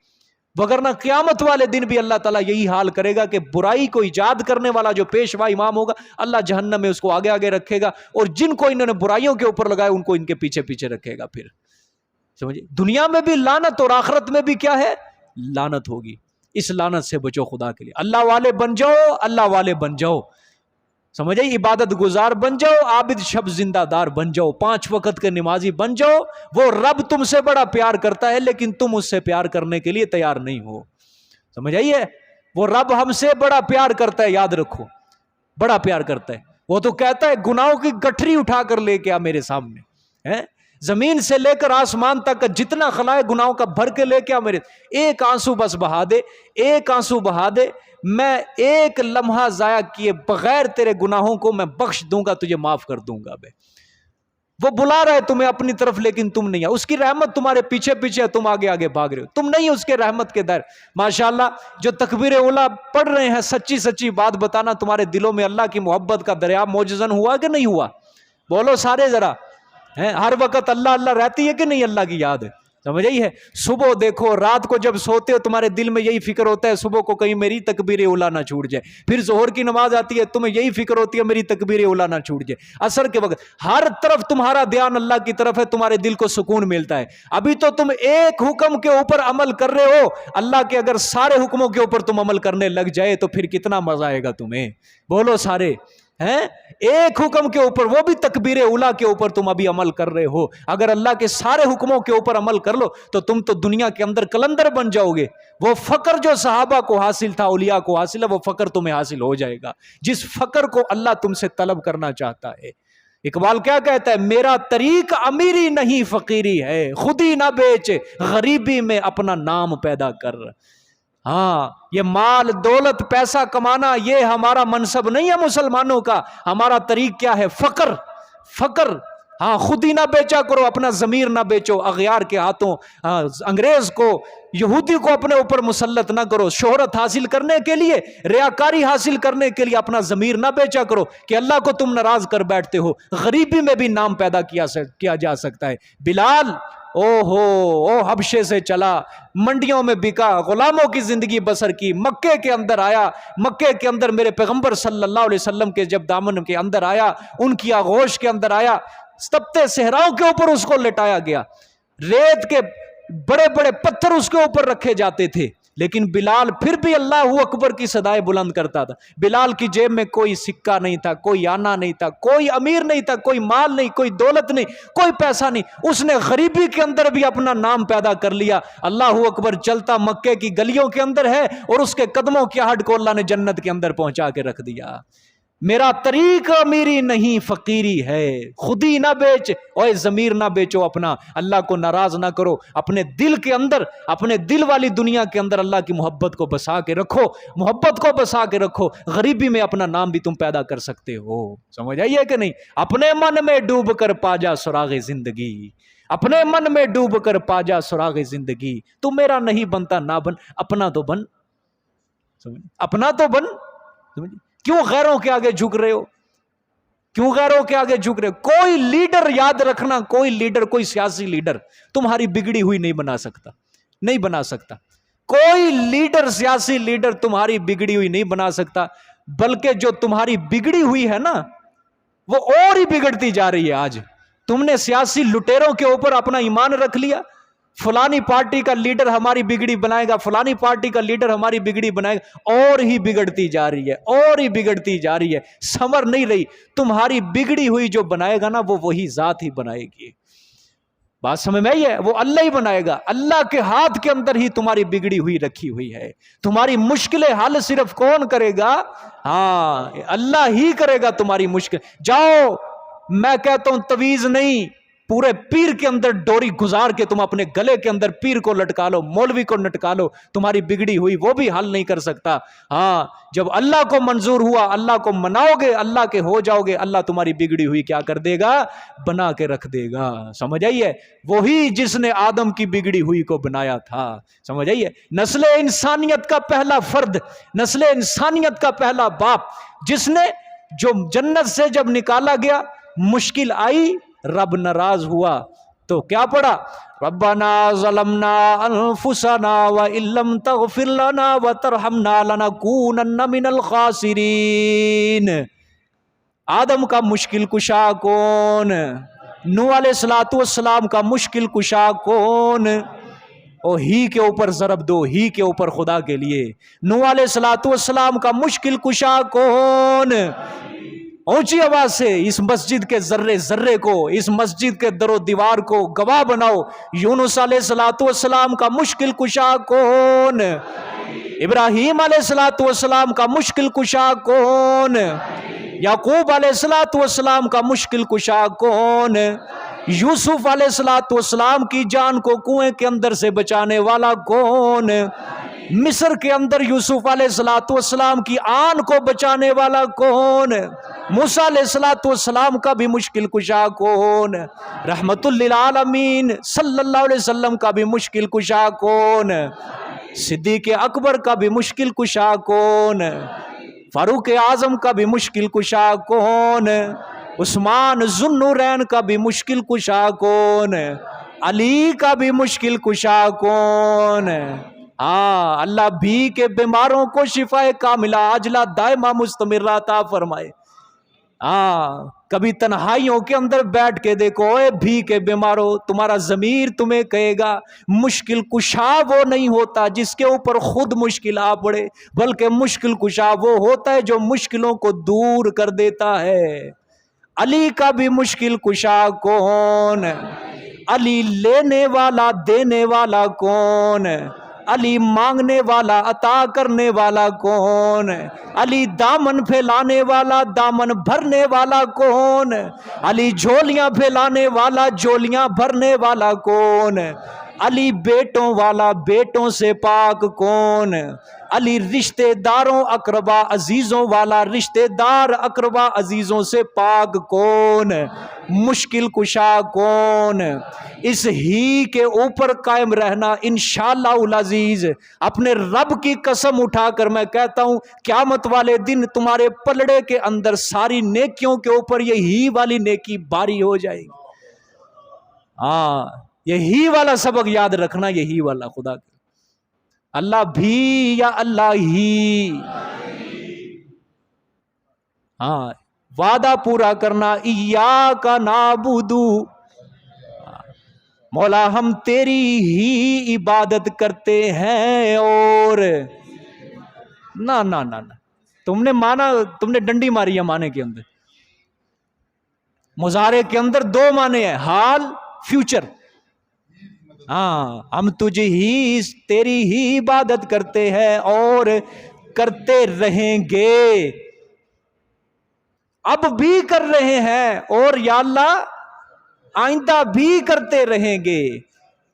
وگرنہ قیامت والے دن بھی اللہ تعالیٰ یہی حال کرے گا کہ برائی کو ایجاد کرنے والا جو پیشوا امام ہوگا اللہ جہنم میں اس کو آگے آگے رکھے گا، اور جن کو انہوں نے برائیوں کے اوپر لگایا ان کو ان کے پیچھے پیچھے رکھے گا۔ پھر سمجھے، دنیا میں بھی لعنت اور آخرت میں بھی کیا ہے؟ لعنت ہوگی۔ اس لعنت سے بچو خدا کے لیے، اللہ والے بن جاؤ، اللہ والے بن جاؤ، سمجھے، عبادت گزار بن جاؤ، عابد شب زندہ دار بن جاؤ، 5 وقت کے نمازی بن جاؤ۔ وہ رب تم سے بڑا پیار کرتا ہے لیکن تم اس سے پیار کرنے کے لیے تیار نہیں ہو، سمجھ آئیے؟ وہ رب ہم سے بڑا پیار کرتا ہے، یاد رکھو، بڑا پیار کرتا ہے۔ وہ تو کہتا ہے گناہوں کی گٹھری اٹھا کر لے کے آ میرے سامنے، زمین سے لے کر آسمان تک کا جتنا خلائے گناہوں کا بھر کے لے کے آ میرے، ایک آنسو بس بہا دے، ایک آنسو بہا دے، میں ایک لمحہ ضائع کیے بغیر تیرے گناہوں کو میں بخش دوں گا، تجھے معاف کر دوں گا۔ بے وہ بلا رہا ہے تمہیں اپنی طرف لیکن تم نہیں، اس کی رحمت تمہارے پیچھے پیچھے ہے، تم آگے آگے بھاگ رہے ہو، تم نہیں اس کے رحمت کے در۔ ماشاءاللہ جو تکبیر اولیٰ پڑھ رہے ہیں، سچی سچی بات بتانا، تمہارے دلوں میں اللہ کی محبت کا دریا معجزن ہوا کہ نہیں ہوا؟ بولو سارے ذرا، ہر وقت اللہ اللہ رہتی ہے کہ نہیں؟ اللہ کی یاد ہے، سمجھ آئی ہے؟ صبح دیکھو، رات کو جب سوتے ہو تمہارے دل میں یہی فکر ہوتا ہے صبح کو کہیں میری تکبیر اولیٰ نہ چھوٹ جائے، پھر ظہر کی نماز آتی ہے تمہیں یہی فکر ہوتی ہے میری تکبیر اولیٰ نہ چھوٹ جائے، عصر کے وقت ہر طرف تمہارا دھیان اللہ کی طرف ہے، تمہارے دل کو سکون ملتا ہے۔ ابھی تو تم ایک حکم کے اوپر عمل کر رہے ہو، اللہ کے اگر سارے حکموں کے اوپر تم عمل کرنے لگ جائے تو پھر کتنا مزہ آئے گا تمہیں، بولو سارے، ایک حکم کے اوپر، وہ بھی تکبیر اولیٰ کے اوپر تم ابھی عمل کر رہے ہو، اگر اللہ کے سارے حکموں کے اوپر عمل کر لو تو تم تو دنیا کے اندر کلندر بن جاؤ گے۔ وہ فقر جو صحابہ کو حاصل تھا، اولیاء کو حاصل ہے، وہ فقر تمہیں حاصل ہو جائے گا، جس فقر کو اللہ تم سے طلب کرنا چاہتا ہے۔ اقبال کیا کہتا ہے؟ میرا طریق امیری نہیں فقیری ہے، خود ہی نہ بیچ غریبی میں اپنا نام پیدا کر۔ ہاں، یہ مال دولت پیسہ کمانا یہ ہمارا منصب نہیں ہے مسلمانوں کا، ہمارا طریق کیا ہے؟ فقر، فقر، ہاں خود ہی نہ بیچا کرو، اپنا ضمیر نہ بیچو اغیار کے ہاتھوں، انگریز کو، یہودی کو اپنے اوپر مسلط نہ کرو شہرت حاصل کرنے کے لیے، ریاکاری حاصل کرنے کے لیے اپنا ضمیر نہ بیچا کرو کہ اللہ کو تم ناراض کر بیٹھتے ہو۔ غریبی میں بھی نام پیدا کیا جا سکتا ہے۔ بلال او حبشے سے چلا، منڈیوں میں بکا، غلاموں کی زندگی بسر کی، مکے کے اندر آیا، مکے کے اندر میرے پیغمبر صلی اللہ علیہ وسلم کے جب دامن کے اندر آیا، ان کی آغوش کے اندر آیا، تپتے صحراؤں کے اوپر اس کو لٹایا گیا، ریت کے بڑے بڑے پتھر اس کے اوپر رکھے جاتے تھے، لیکن بلال پھر بھی اللہ اکبر کی صدائے بلند کرتا تھا۔ بلال کی جیب میں کوئی سکہ نہیں تھا، کوئی آنا نہیں تھا، کوئی امیر نہیں تھا، کوئی مال نہیں، کوئی دولت نہیں، کوئی پیسہ نہیں، اس نے غریبی کے اندر بھی اپنا نام پیدا کر لیا۔ اللہ اکبر چلتا مکے کی گلیوں کے اندر ہے، اور اس کے قدموں کی آہٹ کو اللہ نے جنت کے اندر پہنچا کے رکھ دیا۔ میرا طریق امیری نہیں فقیری ہے، خود ہی نہ بیچ، اوے ضمیر نہ بیچو اپنا، اللہ کو ناراض نہ کرو، اپنے دل کے اندر، اپنے دل والی دنیا کے اندر اللہ کی محبت کو بسا کے رکھو، محبت کو بسا کے رکھو، غریبی میں اپنا نام بھی تم پیدا کر سکتے ہو۔ سمجھ آئیے کہ نہیں؟ اپنے من میں ڈوب کر پا جا سراغ زندگی، اپنے من میں ڈوب کر پا جا سراغ زندگی، تو میرا نہیں بنتا نہ بن، اپنا تو بن، اپنا تو بن۔ کیوں غیروں کے آگے جھک رہے ہو؟ کیوں غیروں کے آگے جھک رہے ہو؟ کوئی لیڈر، یاد رکھنا، کوئی لیڈر، کوئی سیاسی لیڈر تمہاری بگڑی ہوئی نہیں بنا سکتا، نہیں بنا سکتا۔ کوئی لیڈر، سیاسی لیڈر تمہاری بگڑی ہوئی نہیں بنا سکتا، بلکہ جو تمہاری بگڑی ہوئی ہے نا، وہ اور ہی بگڑتی جا رہی ہے۔ آج تم نے سیاسی لٹیروں کے اوپر اپنا ایمان رکھ لیا، فلانی پارٹی کا لیڈر ہماری بگڑی بنائے گا، فلانی پارٹی کا لیڈر ہماری بگڑی بنائے گا، اور ہی بگڑتی جا رہی ہے، اور ہی بگڑتی جا رہی ہے، سنور نہیں رہی۔ تمہاری بگڑی ہوئی جو بنائے گا نا، وہ وہی ذات ہی بنائے گی۔ بات سمجھ میں آئی ہے؟ وہ اللہ ہی بنائے گا، اللہ کے ہاتھ کے اندر ہی تمہاری بگڑی ہوئی رکھی ہوئی ہے۔ تمہاری مشکلیں حل صرف کون کرے گا؟ ہاں، اللہ ہی کرے گا تمہاری مشکل۔ جاؤ، میں کہتا ہوں تویز نہیں، پورے پیر کے اندر ڈوری گزار کے تم اپنے گلے کے اندر پیر کو لٹکا لو، مولوی کو لٹکا لو، تمہاری بگڑی ہوئی وہ بھی حل نہیں کر سکتا۔ ہاں، جب اللہ کو منظور ہوا، اللہ کو مناؤ گے، اللہ کے ہو جاؤ گے، اللہ تمہاری بگڑی ہوئی کیا کر دے گا؟ بنا کے رکھ دے گا۔ سمجھ آئیے؟ وہی جس نے آدم کی بگڑی ہوئی کو بنایا تھا۔ سمجھ آئیے؟ نسل انسانیت کا پہلا فرد، نسل انسانیت کا پہلا باپ، جس نے، جو جنت سے جب نکالا گیا، مشکل آئی، رب ناراض ہوا، تو کیا پڑھا؟ ربنا ظلمنا انفسنا وان لم تغفر لنا وترحمنا لنکونن من الخاسرین۔ آدم کا مشکل کشا کون؟ نوح علیہ السلام کا مشکل کشا کون؟ او ہی کے اوپر ضرب دو، ہی کے اوپر خدا کے لیے۔ نوح علیہ السلام کا مشکل کشا کون؟ اونچی آواز سے اس مسجد کے ذرے ذرے کو، اس مسجد کے در و دیوار کو گواہ بناؤ۔ یونس علیہ السلام کا مشکل کشا کون؟ ابراہیم علیہ السلام کا مشکل کشا کون؟ یعقوب علیہ السلام کا مشکل کشا کون؟ یوسف علیہ السلام کی جان کو کنویں کے اندر سے بچانے والا کون؟ مصر کے اندر یوسف علیہ السلام کی آن کو بچانے والا کون؟ موسیٰ علیہ السلام کا بھی مشکل کشا کون؟ رحمت للعالمین صلی اللہ علیہ وسلم کا بھی مشکل کشا کون؟ صدیق اکبر کا بھی مشکل کشا کون؟ فاروق اعظم کا بھی مشکل کشا کون؟ عثمان ذو النورین کا بھی مشکل کشا کون؟ علی کا بھی مشکل کشا کون؟ ہاں، اللہ بھی کے بیماروں کو شفا کاملہ عاجلہ دائمہ مستمرہ عطا فرمائے۔ ہاں، کبھی تنہائیوں کے اندر بیٹھ کے دیکھو، اے بھی کے بیماروں، تمہارا ضمیر تمہیں کہے گا مشکل کشا وہ نہیں ہوتا جس کے اوپر خود مشکل آ پڑے، بلکہ مشکل کشا وہ ہوتا ہے جو مشکلوں کو دور کر دیتا ہے۔ علی کا بھی مشکل کشا کون؟ علی لینے والا دینے والا کون؟ علی مانگنے والا عطا کرنے والا کون؟ علی دامن پھیلانے والا دامن بھرنے والا کون؟ علی جھولیاں پھیلانے والا جھولیاں بھرنے والا کون؟ علی بیٹوں والا بیٹوں سے پاک کون؟ علی رشتے داروں اقربا عزیزوں والا، رشتے دار اقربا عزیزوں سے پاک کون، مشکل کشا کون، اس ہی کے اوپر قائم رہنا انشاءاللہ العزیز۔ اپنے رب کی قسم اٹھا کر میں کہتا ہوں قیامت والے دن تمہارے پلڑے کے اندر ساری نیکیوں کے اوپر یہی والی نیکی باری ہو جائے گی۔ ہاں یہی والا سبق یاد رکھنا، یہی والا خدا کے اللہ بھی یا اللہ ہی، ہاں وعدہ پورا کرنا، ایاک نعبد، مولا ہم تیری ہی عبادت کرتے ہیں، اور نہ نہ نہ نہ تم نے مانا، تم نے ڈنڈی ماری ہے معنی کے اندر۔ مضارع کے اندر دو معنی ہیں، حال فیوچر۔ ہاں ہم تجھے ہی تیری ہی عبادت کرتے ہیں اور کرتے رہیں گے، اب بھی کر رہے ہیں، اور یا اللہ آئندہ بھی کرتے رہیں گے۔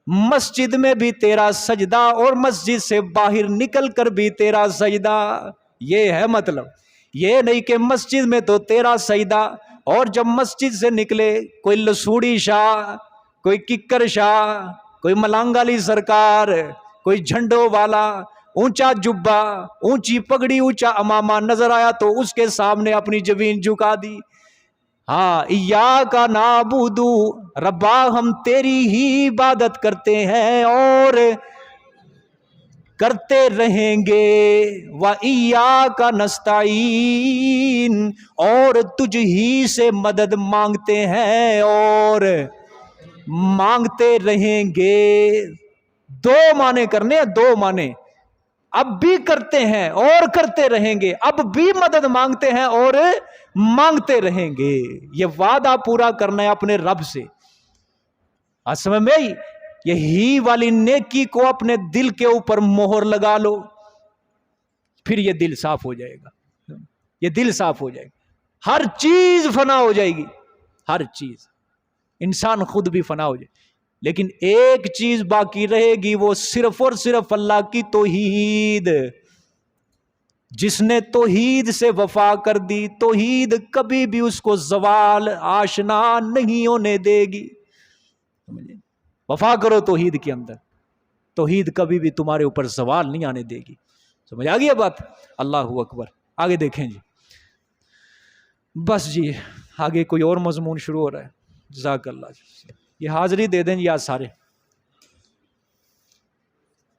مسجد میں بھی تیرا سجدہ اور مسجد سے باہر نکل کر بھی تیرا سجدہ، یہ ہے مطلب، یہ نہیں کہ مسجد میں تو تیرا سجدہ اور جب مسجد سے نکلے کوئی لسوڑی شاہ، کوئی ککر شاہ، کوئی ملانگالی سرکار، کوئی جھنڈوں والا، اونچا جبہ، اونچی پگڑی، اونچا امامہ نظر آیا تو اس کے سامنے اپنی جبین جھکا دی۔ ہاں ایاک نعبد، ربا ہم تیری ہی عبادت کرتے ہیں اور کرتے رہیں گے، وَإِيَّاكَ نَسْتَعِينُ، اور تجھ ہی سے مدد مانگتے ہیں اور مانگتے رہیں گے۔ دو معنی کرنے ہیں، دو معنی، اب بھی کرتے ہیں اور کرتے رہیں گے، اب بھی مدد مانگتے ہیں اور مانگتے رہیں گے، یہ وعدہ پورا کرنا ہے اپنے رب سے۔ سمجھ میں یہی والی نیکی کو اپنے دل کے اوپر مہر لگا لو، پھر یہ دل صاف ہو جائے گا، یہ دل صاف ہو جائے گا، ہر چیز فنا ہو جائے گی، ہر چیز، انسان خود بھی فنا ہو جائے، لیکن ایک چیز باقی رہے گی، وہ صرف اور صرف اللہ کی توحید۔ جس نے توحید سے وفا کر دی، توحید کبھی بھی اس کو زوال آشنا نہیں ہونے دے گی۔ وفا کرو توحید کے اندر، توحید کبھی بھی تمہارے اوپر زوال نہیں آنے دے گی۔ سمجھ آ گئی بات؟ اللہ اکبر۔ آگے دیکھیں جی، بس جی آگے کوئی اور مضمون شروع ہو رہا ہے۔ جزاک اللہ، یہ حاضری دے دیں جی آج سارے۔